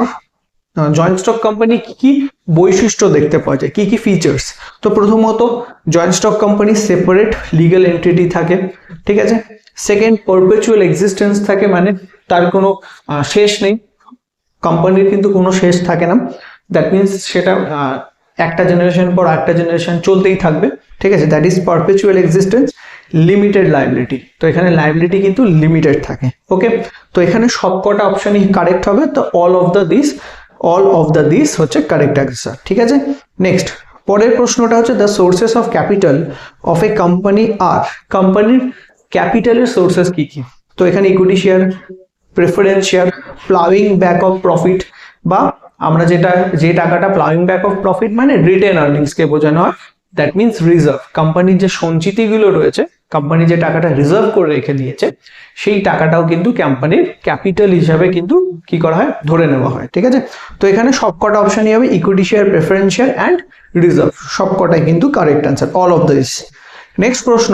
joint stock company কি কি বৈশিষ্ট্য দেখতে পাওয়া যায়, কি কি ফিচার্স? তো প্রথমত joint stock company separate legal entity থাকে, ঠিক আছে। সেকেন্ড, পারপেচুয়াল এক্সিস্টেন্স থাকে, মানে তার কোনো শেষ নেই, কোম্পানির কিন্তু কোনো শেষ থাকে না। দ্যাট মিনস সেটা একটা জেনারেশন পর একটা জেনারেশন চলতেই থাকবে, ঠিক আছে। That is perpetual existence. Limited liability, তো এখানে লাইবিলিটি কিন্তু লিমিটেড থাকে, ওকে। তো এখানে সবকটা অপশনই কারেক্ট হবে, তো অল অফ দ্য দিস হচ্ছে কারেক্ট অ্যান্সার, ঠিক আছে। নেক্সট, পরের প্রশ্নটা হচ্ছে the sources of capital of a company আর, কোম্পানির ক্যাপিটালের সোর্সেস কি কি? তো এখানে equity share, preference share, ploughing back of profit, বা আমরা যে টাকাটা প্লাউইং ব্যাক অফ প্রফিট মানে রিটেন আর্নিংসকে বোঝানো হয়, দ্যাট মিনস রিজার্ভ। কোম্পানির যে সঞ্চিতিগুলো রয়েছে, কোম্পানি যে টাকাটা রিজার্ভ করে রেখে দিয়েছে, সেই টাকাটাও কিন্তু কোম্পানির ক্যাপিটাল হিসাবে কিন্তু কি করা হয়, ধরে নেওয়া হয়, ঠিক আছে। তো এখানে সবকটা অপশনই হবে equity share, preference share and reserve, সবকটাই কিন্তু correct answer, all of this. Next প্রশ্ন,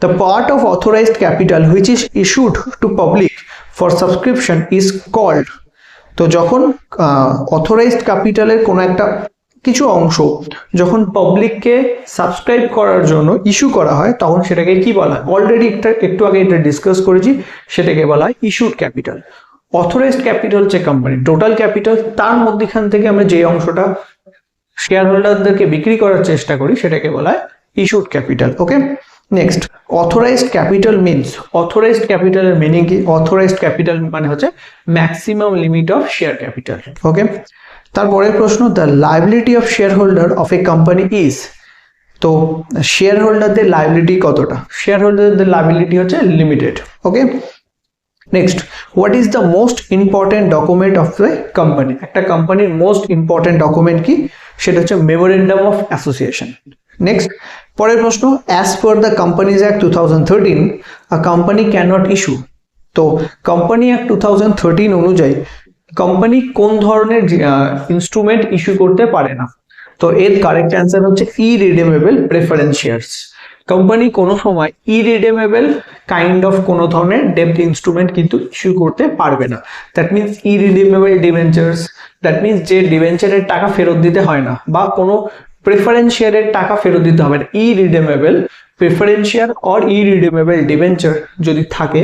the part of authorised capital which is issued to public for subscription is called. তো যখন অথরাইজড ক্যাপিটালের কোনো একটা কিছু অংশ যখন পাবলিককে সাবস্ক্রাইব করার জন্য ইস্যু করা হয়, তখন সেটাকে কি বলা হয়? অলরেডি একটু আগে এটা ডিসকাস করেছি, সেটাকে বলা হয় ইস্যুড ক্যাপিটাল। অথরাইজড ক্যাপিটাল হচ্ছে কোম্পানির টোটাল ক্যাপিটাল, তার মধ্যখান থেকে আমরা যে অংশটা শেয়ার হোল্ডারদেরকে বিক্রি করার চেষ্টা করি, সেটাকে বলা হয় issued capital, okay. Next, authorised capital means, authorised ক্যাপিটালের মিনিং কি? অথরাইজড ক্যাপিটাল মানে হচ্ছে maximum limit of share capital, okay. তারপরের প্রশ্ন, the liability of share holder of a company is. তো শেয়ার হোল্ডারদের লাইবিলিটি কতটা? শেয়ার হোল্ডারদের লাইবিলিটি হচ্ছে limited, okay. Next, what is the most important document of the company? একটা কোম্পানির most important document কি? সেটা হচ্ছে মেমোরেন্ডাম অফ অ্যাসোসিয়েশন। নেক্সট, পরের প্রশ্ন, as per the companies act 2013 a company can not issue. তো কোম্পানি অ্যাক্ট 2013 অনুযায়ী company কোন ধরনের ইনস্ট্রুমেন্ট ইস্যু করতে পারে না? তো এর কারেক্ট অ্যান্সার হচ্ছে ইরিডিমেবল প্রেফারেন্স শেয়ারস। কোম্পানি কোনো সময় ইরিডিমেবল কাইন্ড অফ কোনো ধরনের ডেপ্ট ইনস্ট্রুমেন্ট কিন্তু ইস্যু করতে পারবে না। That means ইরিডিমেবল debentures, that means যে ডিবেঞ্চারের টাকা ফেরত দিতে হয় না, বা কোনো প্রেফারেন্স শেয়ারের টাকা ফেরত দিতে হবে না, ইরিডিমেবল প্রেফারেন্স শেয়ার অর ইরিডিমেবল ডিবেঞ্চার যদি থাকে,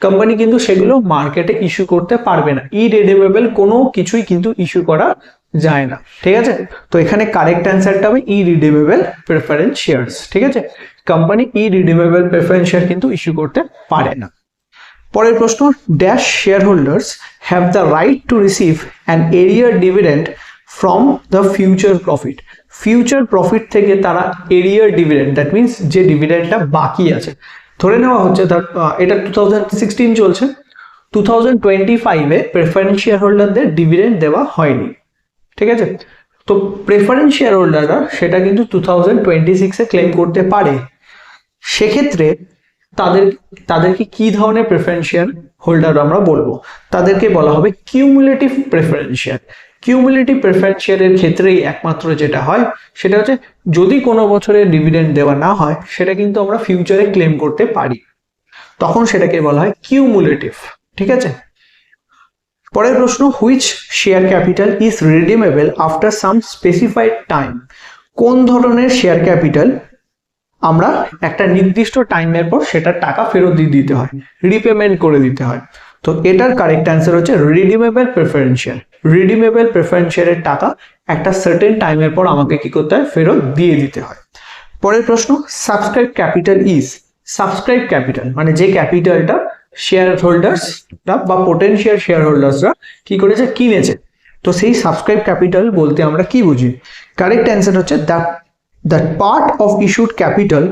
কোম্পানি কিন্তু সেগুলো মার্কেটে ইস্যু করতে পারবে না। ইরিডিমেবল কোনো কিছুই কিন্তু ইস্যু করা যায় না, ঠিক আছে। তো এখানে কারেক্ট অ্যান্সারটা হবে ইরিডিমেবল প্রেফারেন্স শেয়ারস, ঠিক আছে। কোম্পানি ইরিডিমেবল প্রেফারেন্স শেয়ার কিন্তু ইস্যু করতে পারে না। পরের প্রশ্ন, dash share holders have the right to receive an arrear dividend from the future profit. Future profit থেকে তারা এরিয়ার ডিভিডেন্ড, দ্যাট মিনস যে ডিভিডেন্ডটা বাকি আছে, ধরে নেওয়া হচ্ছে এটা 2016 চলছে, 2025-এ প্রেফারেন্স শেয়ার হোল্ডারদের ডিভিডেন্ড দেওয়া হয়নি, ঠিক আছে। তো প্রেফারেন্স শেয়ার হোল্ডাররা সেটা কিন্তু 2026-এ ক্লেম করতে পারে। সেক্ষেত্রে তাদেরকে কি ধরনের প্রেফারেন্স শেয়ার হোল্ডার আমরা বলবো? তাদেরকে বলা হবে cumulative preference share. Cumulative preference শেয়ারের ক্ষেত্রেই একমাত্র যেটা হয় সেটা হচ্ছে যদি কোনো বছরে ডিভিডেন্ড দেওয়া না হয়, সেটা কিন্তু আমরা ফিউচারে ক্লেম করতে পারি, তখন সেটাকে বলা হয় কিউমুলেটিভ, ঠিক আছে। পরের প্রশ্ন, which share capital is redeemable after some specified time. কোন ধরনের শেয়ার ক্যাপিটাল আমরা একটা নির্দিষ্ট টাইমের পর সেটার টাকা ফেরত দিয়ে দিতে হয়, রিপেমেন্ট করে দিতে হয়? তো এটার কারেক্ট অ্যান্সার হচ্ছে redeemable preference share. Redeemable preference শেয়ারের টাকা একটা সার্টেন টাইমের পর আমাকে কি করতে হয়, ফেরত দিয়ে দিতে হয়। পরের প্রশ্ন, subscribe capital is. Subscribe capital মানে যে ক্যাপিটালটা শেয়ার হোল্ডার্সরা বা পোটেনশিয়াল শেয়ার হোল্ডার্সরা কি করেছে, কিনেছে। তো সেই সাবস্ক্রাইব ক্যাপিটাল বলতে আমরা কি বুঝি? কারেক্ট অ্যান্সার হচ্ছে that part of issued capital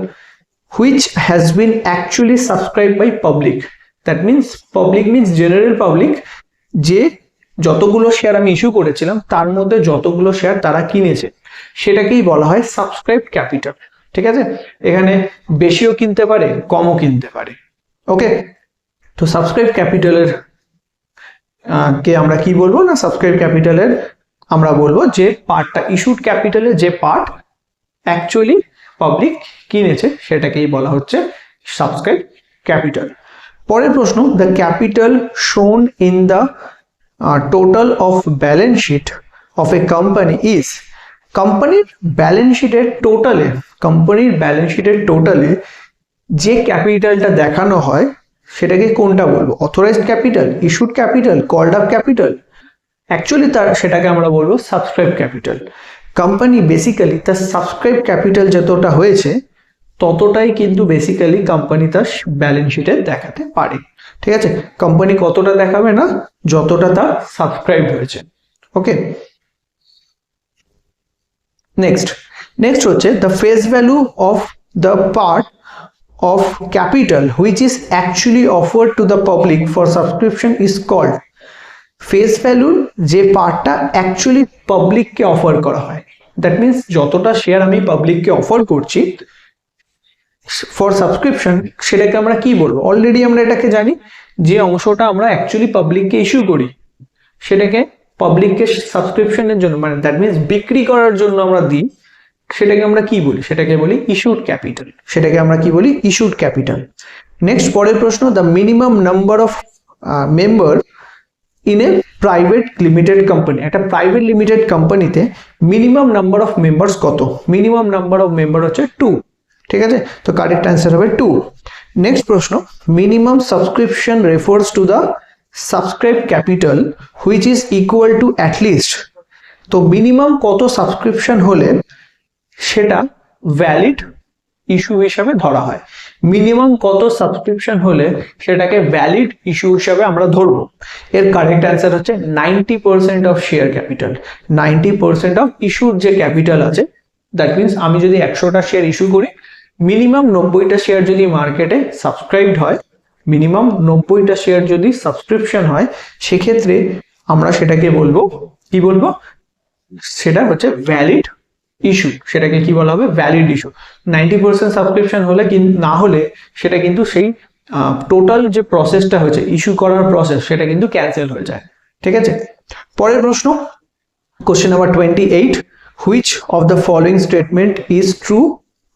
which has been actually subscribed by public. That means public means general public, যে যতগুলো শেয়ার আমি ইস্যু করেছিলাম তার মধ্যে যতগুলো শেয়ার তারা কিনেছে সেটাকেই বলা হয় সাবস্ক্রাইব ক্যাপিটাল, ঠিক আছে। এখানে বেশিও কিনতে পারে, কমও কিনতে পারে, ওকে। তো সাবস্ক্রাইব ক্যাপিটালের কে আমরা কি বলবো না, সাবস্ক্রাইব ক্যাপিটালের আমরা বলবো যে পার্টটা ইস্যুড ক্যাপিটালের যে পার্ট অ্যাকচুয়ালি পাবলিক কিনেছে সেটাকেই বলা হচ্ছে সাবস্ক্রাইব ক্যাপিটাল। পরের প্রশ্ন, the capital shown in the total of balance sheet of a company is, কোম্পানির ব্যালেন্স শিটের টোটালে যে ক্যাপিটালটা দেখানো হয় সেটাকে কোনটা বলবো? Authorised capital, issued capital, called up capital? Actually সেটাকে আমরা বলবো সাবস্ক্রাইব ক্যাপিটাল। কোম্পানি বেসিক্যালি তার সাবস্ক্রাইব ক্যাপিটাল যতটা হয়েছে ততটাই কিন্তু বেসিক্যালি কোম্পানি তার ব্যালেন্স শিটে দেখাতে পারে। ঠিক আছে, কোম্পানি কতটা দেখাবে না, যতটা তার সাবস্ক্রাইব হয়েছে। ওকে, নেক্সট হচ্ছে the face value of the part of capital which is actually offered to the public for subscription is called, face value যে পার্টটা অ্যাকচুয়ালি পাবলিককে অফার করা হয়, দ্যাট মিনস যতটা শেয়ার আমি পাবলিককে অফার করছি ফর সাবস্ক্রিপশন সেটাকে আমরা কি বলবো? অলরেডি আমরা এটাকে জানি, যে অংশটা আমরা অ্যাকচুয়ালি পাবলিককে ইস্যু করি সেটাকে পাবলিককে সাবস্ক্রিপশনের জন্য, মানে দ্যাট মিনস বিক্রি করার জন্য আমরা দিই, সেটাকে আমরা কি বলি? সেটাকে বলি ইস্যুড ক্যাপিটাল। নেক্সট, পরের প্রশ্ন, the minimum number of member in a private limited company, একটা প্রাইভেট লিমিটেড কোম্পানিতে মিনিমাম নাম্বার অফ মেম্বার্স কত? মিনিমাম নাম্বার অফ মেম্বার হচ্ছে 2। ঠিক আছে, তো কারেক্ট অ্যান্সার হবে 2। নেক্সট প্রশ্ন, minimum subscription refers to the subscribe capital which is equal to at least, তো মিনিমাম কত সাবস্ক্রিপশন হলে সেটা ভ্যালিড ইস্যু হিসাবে ধরা হয়? মিনিমাম কত সাবস্ক্রিপশন হলে সেটাকে ভ্যালিড ইস্যু হিসাবে আমরা ধরবো? এর কারেক্ট অ্যান্সার হচ্ছে 90% অফ শেয়ার ক্যাপিটাল। 90% অফ ইস্যুর যে ক্যাপিটাল আছে, দ্যাট মিনস আমি যদি 100টা শেয়ার ইস্যু করি, মিনিমাম 90টা শেয়ার যদি মার্কেটে সাবস্ক্রাইবড হয়, মিনিমাম 90টা শেয়ার যদি সাবস্ক্রিপশন হয়, সেক্ষেত্রে আমরা সেটাকে বলবো, কি বলবো? সেটা হচ্ছে ভ্যালিড ইস্যু। সেটাকে কি বলা হবে? Valid issue. 90% সাবস্ক্রিপশন হলে না হলে সেটা কিন্তু সেই টোটাল যে প্রসেসটা হয়েছে, ইস্যু করার প্রসেস, সেটা কিন্তু ক্যান্সেল হয়ে যায়। ঠিক আছে, পরের প্রশ্ন, question number 28, which of the following statement is true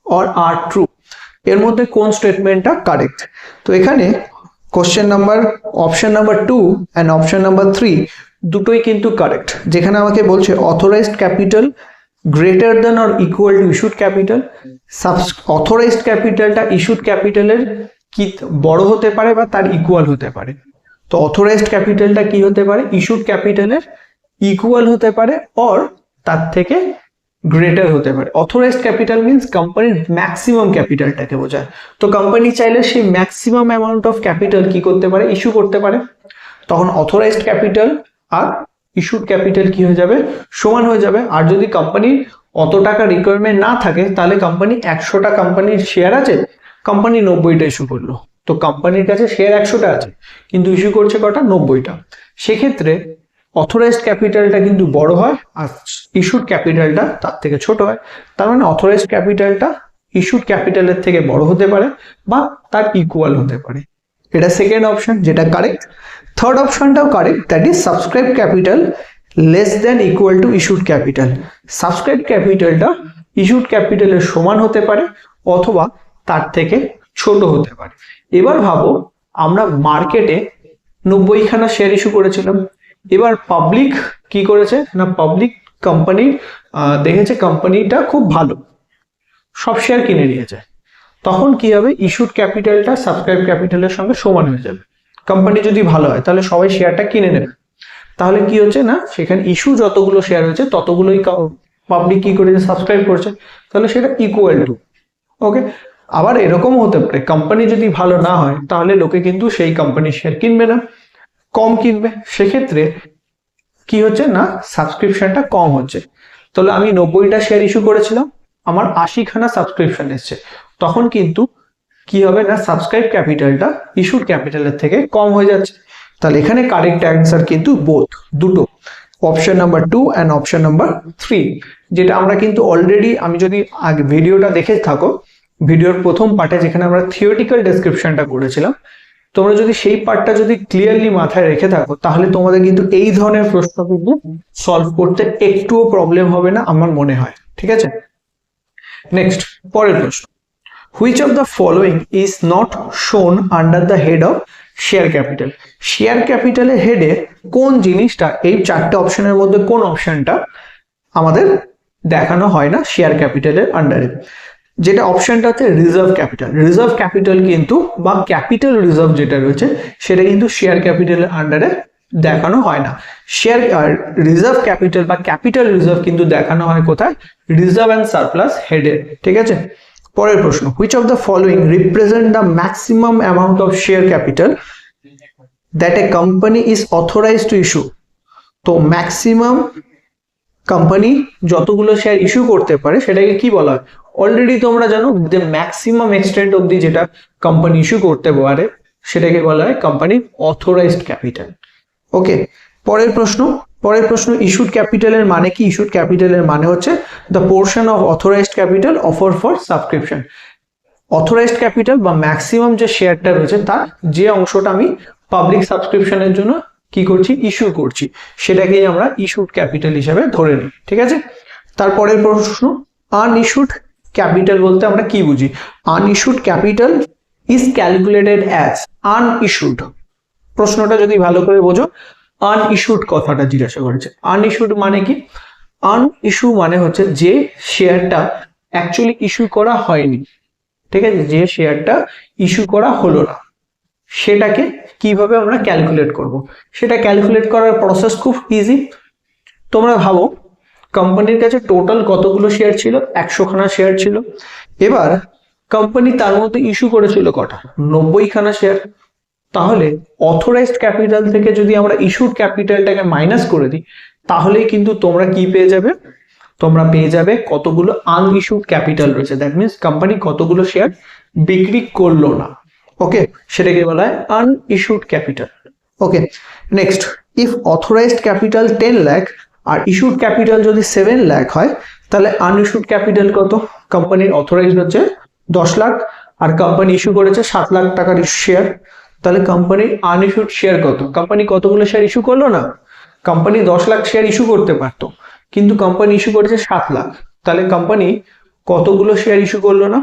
or are true? এর মধ্যে কোন স্টেটমেন্টটা কারেক্ট? তো এখানে question number option number 2 and option number 3 দুটোই কিন্তু কারেক্ট। যেখানে আমাকে বলছে authorised capital greater than or equal to issued capital, authorised ক্যাপিটালটা ইস্যুড ক্যাপিটালের কি বড় হতে পারে বা তার ইকুয়াল হতে পারে। তো অথরাইজড ক্যাপিটালটা কি হতে পারে? ইস্যুড ক্যাপিটালের ইকুয়াল হতে পারে অর তার থেকে গ্রেটার হতে পারে। অথরাইজড ক্যাপিটাল মিনস কোম্পানির ম্যাক্সিমাম ক্যাপিটালটাকে বোঝায়। তো কোম্পানি চাইলে সেই ম্যাক্সিমাম অ্যামাউন্ট অফ ক্যাপিটাল কি করতে পারে? ইস্যু করতে পারে। তখন অথরাইজড ক্যাপিটাল আর ইস্যুড ক্যাপিটাল কি হয়ে যাবে? সমান হয়ে যাবে। আর যদি কোম্পানির অত টাকা রিকোয়ারমেন্ট না থাকে, তাহলে কোম্পানি 100টা কোম্পানির শেয়ার আছে, কোম্পানি 90টা ইস্যু করলো। তো কোম্পানির কাছে শেয়ার 100টা আছে, কিন্তু ইস্যু করছে কটা? 90টা। সেক্ষেত্রে অথরাইজড ক্যাপিটালটা কিন্তু বড় হয় আর ইস্যুড ক্যাপিটালটা তার থেকে ছোট হয়। তার মানে অথরাইজড ক্যাপিটালটা ইস্যুড ক্যাপিটালের থেকে বড় হতে পারে বা তার ইকুয়াল হতে পারে। এটা সেকেন্ড অপশন, যেটা কারেক্ট। থার্ড অপশনটাও correct, that is subscribe capital less than equal to issued capital. Subscribe ক্যাপিটালটা ইস্যুড ক্যাপিটালের সমান হতে পারে অথবা তার থেকে ছোট হতে পারে। এবার ভাবো, আমরা মার্কেটে 90খানা শেয়ার ইস্যু করেছিলাম। এবার পাবলিক কি করেছে না, পাবলিক কোম্পানি দেখেছে কোম্পানিটা খুব ভালো, সব শেয়ার কিনে নিয়েছে। তখন কি হবে? ইস্যুড ক্যাপিটালটা সাবস্ক্রাইব ক্যাপিটালের সঙ্গে সমান হয়ে যাবে। কোম্পানি যদি ভালো হয় তাহলে সবাই শেয়ারটা কিনে নেবে। তাহলে কি হচ্ছে না, সেখানে ইস্যু যতগুলো শেয়ার হয়েছে ততগুলোই পাবলিক কি করেছে? সাবস্ক্রাইব করেছে। তাহলে সেটা ইকুয়াল টু। ওকে, আবার এরকম হতে পারে কোম্পানি যদি ভালো না হয় তাহলে লোকে কিন্তু সেই কোম্পানির শেয়ার কিনবে না, কম কিনবে। সেক্ষেত্রে কি হচ্ছে না, সাবস্ক্রিপশনটা কম হচ্ছে। তাহলে আমি 90টা শেয়ার ইস্যু করেছিলাম, আমার 80খানা সাবস্ক্রিপশন এসছে, তখন কিন্তু কি হবে না, সাবস্ক্রাইব ক্যাপিটালটা ইস্যুড ক্যাপিটালের থেকে কম হয়ে যাচ্ছে। তাহলে এখানে কারেক্ট অ্যান্সার কিন্তু বোথ, দুটো, option number 2 and option number 3, যেটা আমরা কিন্তু অলরেডি, আমি যদি আগে ভিডিওটা দেখে থাকো, ভিডিওর প্রথম পার্টে যেখানে আমরা থিওরিটিক্যাল ডেসক্রিপশনটা করেছিলাম, তোমরা যদি সেই পার্টটা যদি ক্লিয়ারলি মাথায় রেখে থাকো, তাহলে তোমাদের কিন্তু এই ধরনের প্রশ্ন কিন্তু সলভ করতে একটুও প্রবলেম হবে না আমার মনে হয়। ঠিক আছে, নেক্সট, পরের প্রশ্ন, which of the following is not shown under the head of share capital. Share ক্যাপিটালের হেডে কোন জিনিসটা, এই চারটে অপশনের মধ্যে কোন অপশনটা আমাদের দেখানো হয় না শেয়ার ক্যাপিটালের আন্ডারে? যেটা অপশনটা হচ্ছে রিজার্ভ ক্যাপিটাল। রিজার্ভ ক্যাপিটাল কিন্তু বা ক্যাপিটাল রিজার্ভ যেটা রয়েছে সেটা কিন্তু শেয়ার ক্যাপিটালের আন্ডারে দেখানো হয় না। শেয়ার রিজার্ভ ক্যাপিটাল বা ক্যাপিটাল রিজার্ভ কিন্তু দেখানো হয় কোথায়? রিজার্ভ অ্যান্ড সারপ্লাস হেডে। ঠিক আছে, পরের প্রশ্ন, which of the following represent the maximum amount of share capital that a company is authorised to issue? তো ম্যাক্সিমাম কোম্পানি যতগুলো শেয়ার ইস্যু করতে পারে সেটাকে কি বলা হয়? অলরেডি তোমরা জানো যে ম্যাক্সিমাম এক্সটেন্ট অবধি যেটা কোম্পানি ইস্যু করতে পারে সেটাকে বলা হয় কোম্পানির অথরাইজড ক্যাপিটাল। ওকে, পরের প্রশ্ন ইস্যুড ক্যাপিটালের মানে কি? ইস্যুড ক্যাপিটালের মানে হচ্ছে the portion of authorised capital offer for subscription. Authorised capital বা ম্যাক্সিমাম যে শেয়ারটা রয়েছে তার যে অংশটা আমি পাবলিক সাবস্ক্রিপশনের জন্য কি করছি, ইস্যু করছি, সেটাকেই আমরা ইস্যুড ক্যাপিটাল হিসেবে ধরে নিই। ঠিক আছে, তারপরের প্রশ্ন, আনইস্যুড ক্যাপিটাল বলতে আমরা কি বুঝি? আনইস্যুড ক্যাপিটাল ইজ ক্যালকুলেটেড অ্যাজ আনইস্যুড। প্রশ্নটা যদি ভালো করে বোঝো, আনইস্যুড কথাটা জিজ্ঞাসা করেছে। আনইস্যুড মানে কি? আনইস্যু মানে হচ্ছে যে শেয়ারটা অ্যাকচুয়ালি ইস্যু করা হয়নি। ঠিক আছে, যে শেয়ারটা ইস্যু করা হলো না সেটাকে কিভাবে আমরা ক্যালকুলেট করব? সেটা ক্যালকুলেট করার প্রসেস খুব ইজি। তোমরা ভাবো কোম্পানির কাছে টোটাল কতগুলো শেয়ার ছিল? 100 খানা শেয়ার ছিল। এবার কোম্পানি তার মধ্যে ইস্যু করেছিল কটা? 90 খানা শেয়ার। তাহলে অথরাইজড ক্যাপিটাল থেকে যদি আমরা ইস্যুড ক্যাপিটালটাকে মাইনাস করে দিই তাহলেই কিন্তু তোমরা কি পেয়ে যাবে? তোমরা পেয়ে যাবে কতগুলো আনইস্যুড ক্যাপিটাল রয়েছে। দ্যাট মিনস কোম্পানি কতগুলো শেয়ার বিক্রি করলো না। ওকে, সেটাকে বলা হয় unissued capital. Okay, next, if authorised capital 10 lakh আর ইস্যুড ক্যাপিটাল যদি 7 লাখ হয় তাহলে আনইস্যুড ক্যাপিটাল কত? কোম্পানির অথরাইজড হচ্ছে 10 লাখ আর কোম্পানি ইস্যু করেছে 7 লাখ টাকার শেয়ার। তাহলে কোম্পানির আনইস্যুড শেয়ার কত? কোম্পানি কতগুলো শেয়ার ইস্যু করলো না? কোম্পানি 10 লাখ শেয়ার ইস্যু করতে পারতো, কিন্তু কোম্পানি ইস্যু করেছে 7 লাখ। তাহলে কোম্পানি কতগুলো শেয়ার ইস্যু করলো না?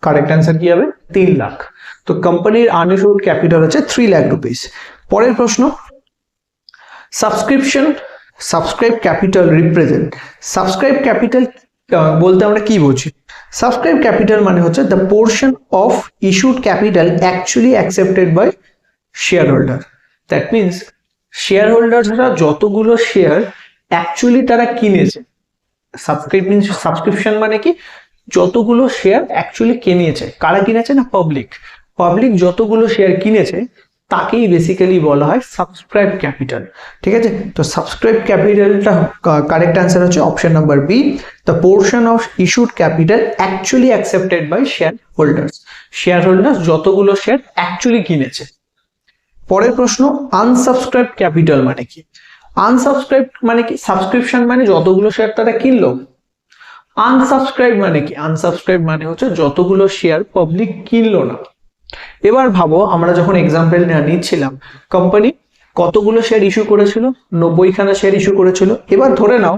কারেক্ট অ্যান্সার কি হবে? 3 লাখ। তো কোম্পানির আনইস্যুড ক্যাপিটাল হচ্ছে 3 লাখ রুপিস। পরের প্রশ্ন, subscribe capital represent. Subscribe capital বলতে আমরা কি বুঝি? সাবস্ক্রাইব ক্যাপিটাল মানে হচ্ছে the portion of issued capital actually accepted by shareholder. That means share হোল্ডাররা যতগুলো শেয়ার অ্যাকচুয়ালি তারা কিনেছে। সাবস্ক্রিপশন মানে কি? যতগুলো শেয়ার অ্যাকচুয়ালি কিনেছে। কারা কিনেছে? না, পাবলিক যতগুলো শেয়ার কিনেছে তাকেই বেসিক্যালি বলা হয় সাবস্ক্রাইব ক্যাপিটাল। ঠিক আছে, তো সাবস্ক্রাইব ক্যাপিটালটা কারেক্ট অ্যান্সার হচ্ছে option number B, the portion of issued capital actually accepted by shareholders. Shareholders যতগুলো শেয়ার অ্যাকচুয়ালি কিনেছে। পরের প্রশ্ন, আনসাবস্ক্রাইব ক্যাপিটাল মানে কি? আনসাবস্ক্রাইব মানে কি? সাবস্ক্রিপশন মানে যতগুলো শেয়ার তারা কিনলো। আনসাবস্ক্রাইব মানে কি? আনসাবস্ক্রাইব মানে হচ্ছে যতগুলো শেয়ার পাবলিক কিনলো না। এবার ভাবো আমরা যখন এক্সাম্পল নিচ্ছিলাম, কোম্পানি কতগুলো শেয়ার ইস্যু করেছিল? 90 খানা শেয়ার ইস্যু করেছিল। এবার ধরে নাও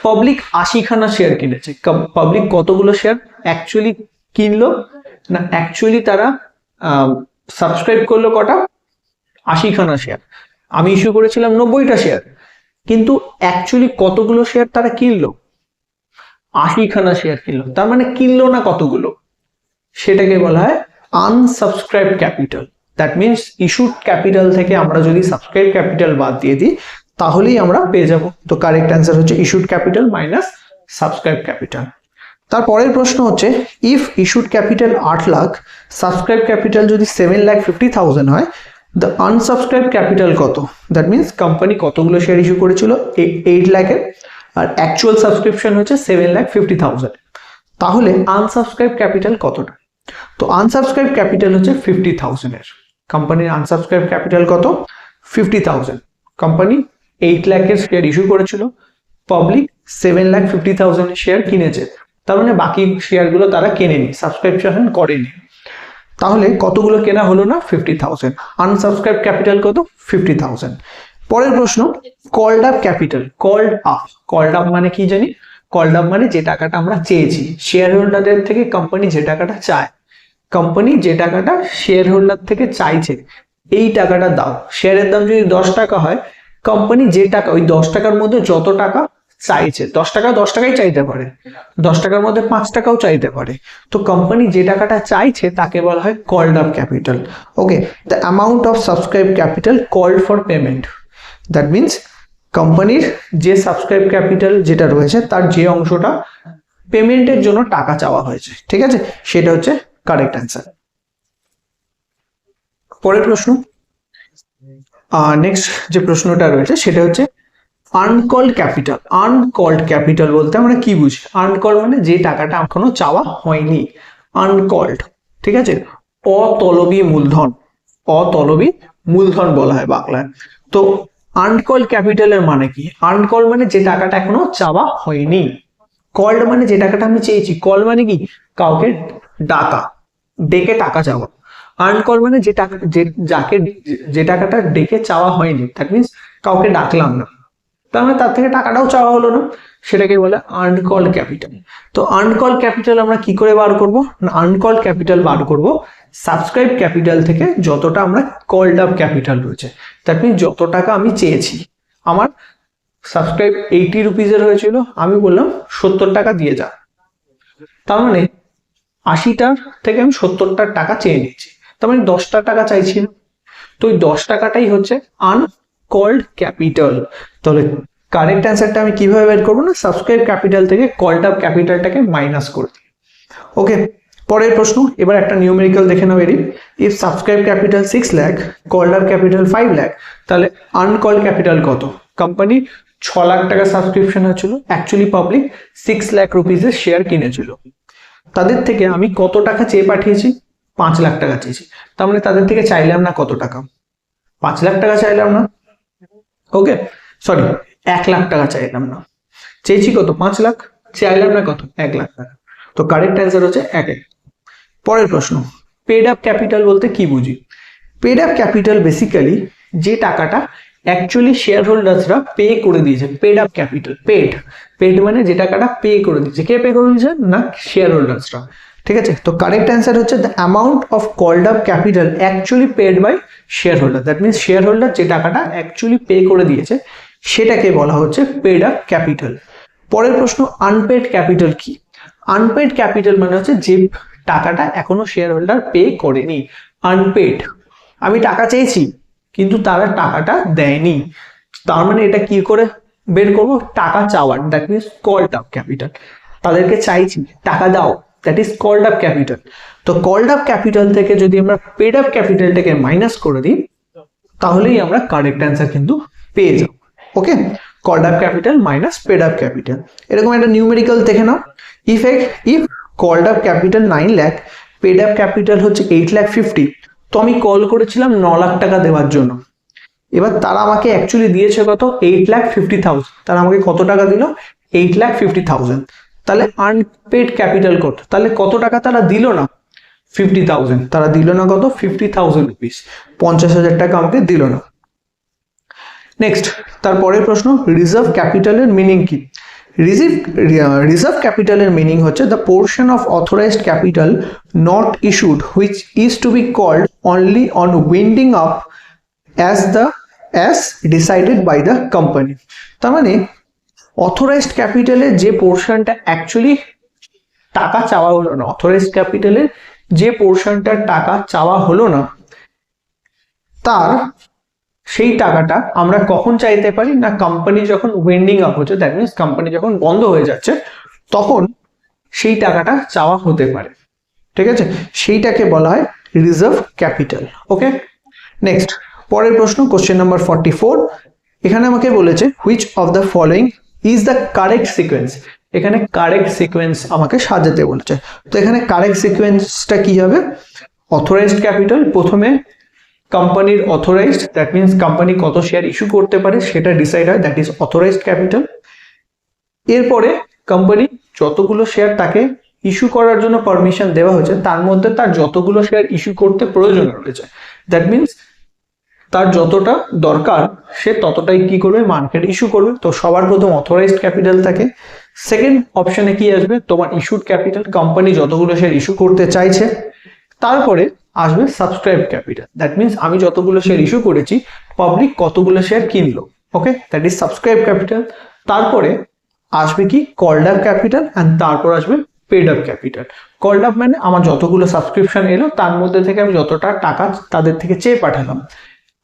পাবলিক 80 খানা শেয়ার কিনেছে। পাবলিক কতগুলো শেয়ার অ্যাকচুয়ালি কিনলো? না, অ্যাকচুয়ালি তারা সাবস্ক্রাইব করলো কটা? 80 খানা শেয়ার। আমি ইস্যু করেছিলাম 90টা শেয়ার, কিন্তু অ্যাকচুয়ালি কতগুলো শেয়ার তারা কিনলো? 80 খানা শেয়ার কিনলো। তার মানে কিনলো না কতগুলো? সেটাকে বলা হয় unsubscribe capital. That means issued capital থেকে আমরা যদি সাবস্ক্রাইব ক্যাপিটাল বাদ দিয়ে দিই তাহলেই আমরা পেয়ে যাব। তো কারেক্ট অ্যান্সার হচ্ছে issued capital minus subscribe capital. তারপরের প্রশ্ন হচ্ছে, if issued capital 8 lakh, subscribe capital যদি 7,50,000 হয়, দ্য আনসাবস্ক্রাইব ক্যাপিটাল কত? দ্যাট মিনস কোম্পানি কতগুলো শেয়ার ইস্যু করেছিল? 8 লাখের, আর অ্যাকচুয়াল সাবস্ক্রিপশন হচ্ছে 7,50,000। তাহলে আনসাবস্ক্রাইব ক্যাপিটাল কতটা? তো আনসাবস্ক্রাইব ক্যাপিটাল হচ্ছে 50,000 এর। কোম্পানির আনসাবস্ক্রাইব ক্যাপিটাল কত? 50,000। কোম্পানি 8 লাখের শেয়ার ইস্যু করেছিল, পাবলিক 7,50,000 শেয়ার কিনেছে। তার মানে বাকি শেয়ারগুলো তারা কেনেনি, সাবস্ক্রিপশন করেনি। তাহলে কতগুলো কেনা হলো না? 50,000। আনসাবস্ক্রাইব ক্যাপিটাল কত? 50,000। পরের প্রশ্ন, called up capital. Called up মানে কি জানি? কল্ড আপ মানে যে টাকাটা আমরা চেয়েছি, শেয়ার হোল্ডারদের থেকে কোম্পানি যে টাকাটা চায় কোম্পানি যে টাকাটা শেয়ার হোল্ডার থেকে চাইছে এই টাকাটা দাও। শেয়ারের দাম যদি 10 টাকা হয়, কোম্পানি যে টাকা ওই 10 টাকার মধ্যে যত টাকা চাইছে, 10 টাকা 10 টাকাই চাইতে পারে, 10 টাকার মধ্যে 5 টাকাও চাইতে পারে, তো কোম্পানি যে টাকাটা চাইছে তাকে বলা হয় called up capital. Okay, the amount of subscribe capital called for payment, that means কোম্পানির যে সাবস্ক্রাইব ক্যাপিটাল যেটা রয়েছে তার যে অংশটা পেমেন্টের জন্য টাকা চাওয়া হয়েছে, ঠিক আছে, সেটা হচ্ছে কারেক্ট অ্যান্সার। পরের প্রশ্ন, নেক্সট যে প্রশ্নটা রয়েছে সেটা হচ্ছে আনকল্ড ক্যাপিটাল। আনকল্ড ক্যাপিটাল বলতে আমরা কি বুঝি? আনকল্ড মানে যে টাকাটা এখনো চাওয়া হয়নি, আনকল্ড, ঠিক আছে, অতলবী মূলধন, অতলবী মূলধন বলা হয় বাংলায়। তো আনকল্ড ক্যাপিটালের মানে কি? আনকল্ড মানে যে টাকাটা এখনো চাওয়া হয়নি, কল্ড মানে যে টাকাটা আমি চেয়েছি, কল মানে কি কাউকে ডাকা, ডেকে টাকা চাওয়া। আনকল মানে যে টাকা যে টাকাটা ডেকে চাওয়া হয়নি, দ্যাট মিনস কাউকে ডাকলাম না, তার মানে তার থেকে টাকাটাও চাওয়া হলো না, সেটাকে বলে আনকল ক্যাপিটাল। তো আনকল ক্যাপিটাল আমরা কি করে বার করব? না, আনকল ক্যাপিটাল বার করব সাবস্ক্রাইব ক্যাপিটাল থেকে যতটা আমরা কল্ড আপ ক্যাপিটাল রয়েছে, দ্যাট মিনস যত টাকা আমি চেয়েছি। আমার সাবস্ক্রাইব 80 রুপিজের হয়েছিল, আমি বললাম 70 টাকা দিয়ে যা, তার মানে 80টার থেকে আমি 70টার টাকা চেয়ে নিচ্ছি, তার মানে 10টা টাকা চাইছি না, তো ওই 10 টাকাটাই হচ্ছে আনকল্ড ক্যাপিটাল। তাহলে কারেক্ট অ্যান্সারটা আমি কিভাবে বের করবো? না, সাবস্ক্রাইব ক্যাপিটাল থেকে কল্ড আপ ক্যাপিটালটাকে মাইনাস করে দিই। ওকে, পরের প্রশ্ন, এবার একটা নিউমেরিক্যাল দেখে নাও এরই। If subscribe capital 6 lakh, called up capital 5 lakh, তাহলে আনকল্ড ক্যাপিটাল কত? কোম্পানি 6 লাখ টাকা সাবস্ক্রিপশন হচ্ছিল, অ্যাকচুয়ালি পাবলিক 6 লাখ রুপিজের শেয়ার কিনেছিল, তাদের থেকে আমি কত টাকা চেয়ে পাঠিয়েছি? 5 লাখ টাকা চেয়েছি, তার মানে তাদের থেকে চাইলাম না কত টাকা? 5 লাখ টাকা চাইলাম না, ওকে, সরি 1 লাখ টাকা চাইলাম না, চেয়েছি কত? 5 লাখ, চাইলাম না কত? 1 লাখ টাকা। তো কারেক্ট অ্যান্সার হচ্ছে 1। পরের প্রশ্ন, পেড আপ ক্যাপিটাল বলতে কি বুঝি? পেড আপ ক্যাপিটাল বেসিক্যালি যে টাকাটা অ্যাকচুয়ালি শেয়ার হোল্ডার্সরা পে করে দিয়েছে, পেড আপ ক্যাপিটাল। পেড মানে যে টাকাটা পে করে দিয়েছে, কে পে করে দিয়েছে? না, শেয়ার হোল্ডার্সরা, ঠিক আছে। তো কারেক্ট অ্যান্সার হচ্ছে the amount of called up capital actually paid by shareholder, that means shareholder যে টাকাটা অ্যাকচুয়ালি পে করে দিয়েছে সেটাকে বলা হচ্ছে পেড আপ ক্যাপিটাল। পরের প্রশ্ন, আনপেড ক্যাপিটাল কি? আনপেড ক্যাপিটাল মানে হচ্ছে যে টাকাটা এখনো শেয়ার হোল্ডার পে করেনি, আনপেড। আমি টাকা চেয়েছি কিন্তু তারা টাকাটা দেয়নি, তার মানে এটা কি করে বের করবো? টাকা চাওয়ার, that means called up capital. তাদেরকে চাইছি টাকা দাও, that is called up capital. তো কল্ড আপ ক্যাপিটাল থেকে যদি আমরা পেড আপ ক্যাপিটালটাকে মাইনাস করে দিই তাহলেই আমরা কারেক্ট অ্যান্সার কিন্তু পেয়ে যাব। Okay, called up capital minus paid up capital. এরকম একটা নিউমেরিক্যাল দেখে নাও। If called up capital 9 lakh, paid up capital হচ্ছে 8 লাখ 50, তো আমি কল করেছিলাম 9 লাখ টাকা দেওয়ার জন্য, এবার তারা আমাকে অ্যাকচুয়ালি দিয়েছে কত? 8,50,000। তারা আমাকে কত টাকা দিল? 8,50,000। তাহলে আনপেড ক্যাপিটাল কত? তাহলে কত টাকা তারা দিল না? 50,000। তারা দিল না কত? 50,000 রুপিস, 50,000 টাকা আমাকে দিল না। নেক্সট, তারপরের প্রশ্ন, রিজার্ভ ক্যাপিটালের মিনিং কি? রিজার্ভ ক্যাপিটালের মিনিং হচ্ছে the portion of authorised capital not issued which is to be called only on winding up as decided by the company। তার মানে অথরাইজড ক্যাপিটালের যে পোর্শনটা অ্যাকচুয়ালি টাকা চাওয়া হলো না, অথরাইজড ক্যাপিটালের যে পোর্শনটা টাকা চাওয়া হলো না, তার সেই টাকাটা আমরা কখন চাইতে পারি? না, কোম্পানি যখন ওয়েন্ডিং আপ হচ্ছে, দ্যাট মিনস কোম্পানি যখন বন্ধ হয়ে যাচ্ছে, তখন সেই টাকাটা চাওয়া হতে পারে, ঠিক আছে, সেইটাকে বলা হয় রিজার্ভ ক্যাপিটাল। ওকে, নেক্সট, পরের প্রশ্ন, কোশ্চেন নাম্বার 44। এখানে আমাকে বলেছে which of the following is the correct sequence. এখানে কারেক্ট সিকোয়েন্স আমাকে সাজাতে বলেছে। তো এখানে কারেক্ট সিকোয়েন্সটা কি হবে? অথরাইজড ক্যাপিটাল, প্রথমে কোম্পানির অথরাইজড, দ্যাট মিনস কোম্পানি কত শেয়ার ইস্যু করতে পারে সেটা ডিসাইড হয়, দ্যাট ইজ অথরাইজড ক্যাপিটাল। এরপরে কোম্পানি যতগুলো শেয়ার তাকে ইস্যু করার জন্য পারমিশন দেওয়া হয়েছে তার মধ্যে তার যতগুলো শেয়ার ইস্যু করতে প্রয়োজন রয়েছে, দ্যাট মিনস তার যতটা দরকার সে ততটাই কি করবে? মার্কেট ইস্যু করবে। তো সবার প্রথম অথরাইজড ক্যাপিটাল থাকে। সেকেন্ড অপশনে কি আসবে? তোমার ইস্যুড ক্যাপিটাল, কোম্পানি যতগুলো শেয়ার ইস্যু করতে চাইছে। তারপরে আসবে সাবস্ক্রাইব ক্যাপিটাল, দ্যাট মিনস আমি যতগুলো শেয়ার ইস্যু করেছি পাবলিক কতগুলো শেয়ার কিনলো, okay, that is subscribe capital. তারপরে আসবে কি কল্ড আপ ক্যাপিটাল, অ্যান্ড তারপর আসবে paid up capital. Called up মানে আমার যতগুলো সাবস্ক্রিপশন এলো তার মধ্যে থেকে আমি যতটা টাকা তাদের থেকে চেয়ে পাঠালাম,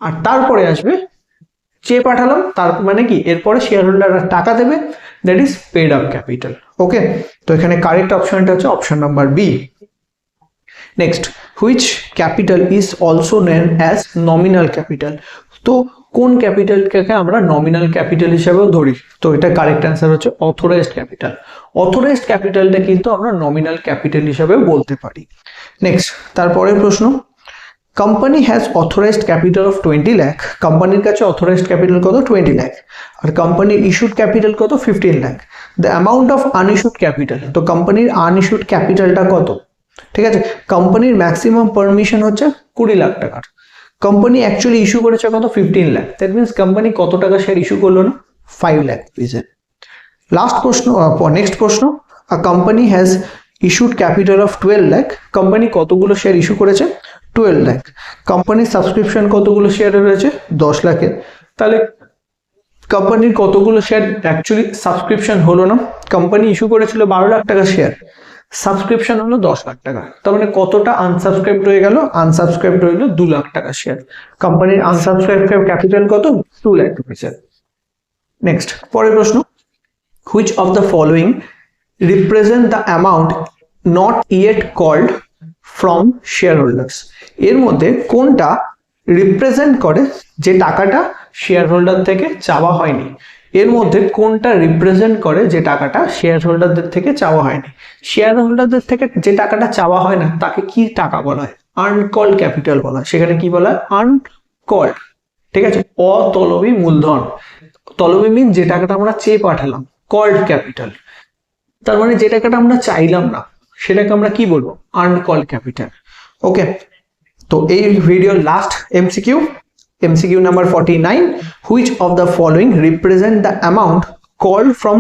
আর তারপরে আসবে চেয়ে পাঠালাম তার মানে কি এরপরে শেয়ার হোল্ডাররা টাকা দেবে, that is paid up capital. Okay, তো এখানে কারেক্ট অপশনটা হচ্ছে option number B. Next, which capital is also name as nominal capital. তো কোন ক্যাপিটালকে আমরা নমিনাল ক্যাপিটাল হিসেবেও ধরি? তো এটা কারেক্ট অ্যান্সার হচ্ছে অথরাইজড ক্যাপিটাল। অথরাইজড ক্যাপিটালটা কিন্তু আমরা নমিনাল ক্যাপিটাল হিসেবেও বলতে পারি। নেক্সট, তারপরের প্রশ্ন, company has authorised capital of 20 lakh. কোম্পানির কাছে অথরাইজড ক্যাপিটাল কত? 20 লাখ। আর কোম্পানির ইস্যুড ক্যাপিটাল কত? 15 lakh. The amount of unissued capital, তো কোম্পানির আনইস্যুড ক্যাপিটালটা কত? ঠিক আছে, কোম্পানির ম্যাক্সিমাম পারমিশন হচ্ছে 20 লাখ টাকার, কোম্পানি অ্যাকচুয়ালি ইস্যু করেছে কত? 15 লাখ। দ্যাট মিনস কোম্পানি কত টাকা শেয়ার ইস্যু করলো না? 5 লাখ রুপিজের। লাস্ট প্রশ্ন, নেক্সট প্রশ্ন, a company has issued capital of 12 lakh. Company কতগুলো শেয়ার ইস্যু করেছে? 12 লাখ। কোম্পানির সাবস্ক্রিপশন কতগুলো শেয়ারে রয়েছে? 10 লাখের। তাহলে কোম্পানির কতগুলো শেয়ার অ্যাকচুয়ালি সাবস্ক্রিপশন হলো না? কোম্পানি ইস্যু করেছিল 12 লাখ টাকা শেয়ার, সাবস্ক্রিপশন হলো 10 লাখ টাকা, তার মানে কতটা আনসাবস্ক্রাইবড হয়ে গেল? আনসাবস্ক্রাইবড হয়ে গেল 2 লাখ টাকা শেয়ার। কোম্পানির আনসাবস্ক্রাইব ক্যাপিটাল কত? 2 লাখ রুপিজের। নেক্সট, পরের প্রশ্ন, which of the following represent the amount not yet called from share holders. এর মধ্যে কোনটা রিপ্রেজেন্ট করে যে টাকাটা শেয়ার হোল্ডার থেকে চাওয়া হয়নি? এর মধ্যে কোনটা রিপ্রেজেন্ট করে যে টাকাটা শেয়ার হোল্ডারদের থেকে চাওয়া হয়নি? শেয়ার হোল্ডারদের থেকে যে টাকাটা চাওয়া হয় না তাকে কি টাকা বলা হয়? আনকল্ড ক্যাপিটাল বলা হয়। সেখানে কি বলা হয়? আনকল্ড। ঠিক আছে, অতলবী মূলধন। তলবী মিন যে টাকাটা আমরা চেয়ে পাঠালাম, কল্ড ক্যাপিটাল। তার মানে যে টাকাটা আমরা চাইলাম না সেটাকে আমরা কি বলবো? Uncalled capital. ওকে, তো এই ভিডিওর last MCQ, MCQ number 49, which of the following represent the amount called from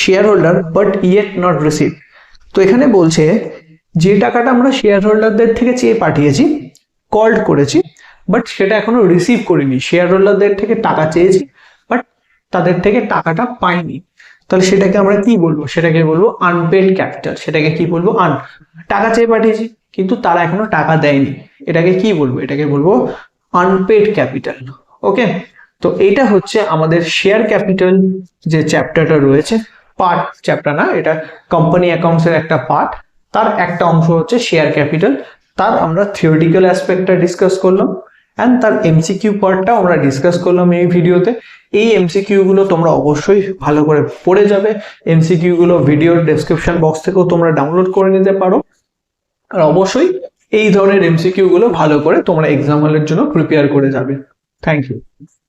shareholder but yet not received? তো এখানে বলছে যে টাকাটা আমরা শেয়ার হোল্ডারদের থেকে চেয়ে পাঠিয়েছি, কল্ড করেছি, বাট সেটা এখনো রিসিভ করিনি। শেয়ার হোল্ডারদের থেকে টাকা চেয়েছি বাট তাদের থেকে টাকাটা পাইনি, তাহলে সেটাকে আমরা কি বলবো? সেটাকে বলবো আনপেড ক্যাপিটাল। সেটাকে কি বলবো? টাকা চেয়ে পাঠিয়েছি কিন্তু তারা এখনো টাকা দেয়নি, এটাকে কি বলবো? এটাকে বলবো আনপেড ক্যাপিটাল। ওকে, তো এটা হচ্ছে আমাদের শেয়ার ক্যাপিটাল যে চ্যাপ্টারটা রয়েছে, পার্ট চ্যাপ্টার না, এটা কোম্পানি অ্যাকাউন্টস এর একটা পার্ট, তার একটা অংশ হচ্ছে শেয়ার ক্যাপিটাল। তার আমরা থিওরিটিক্যাল অ্যাসপেক্টটা ডিসকাস করলাম অ্যান্ড তার এমসিকিউ পার্টটাও আমরা ডিসকাস করলাম এই ভিডিওতে। এই এমসিকিউ গুলো তোমরা অবশ্যই ভালো করে পড়ে যাবে। এমসিকিউ গুলো ভিডিওর ডেসক্রিপশন বক্স থেকেও তোমরা ডাউনলোড করে নিতে পারো। আর অবশ্যই এই ধরনের এমসিকিউ গুলো ভালো করে তোমরা এক্সাম হলের জন্য প্রিপেয়ার করে যাবে। Thank you.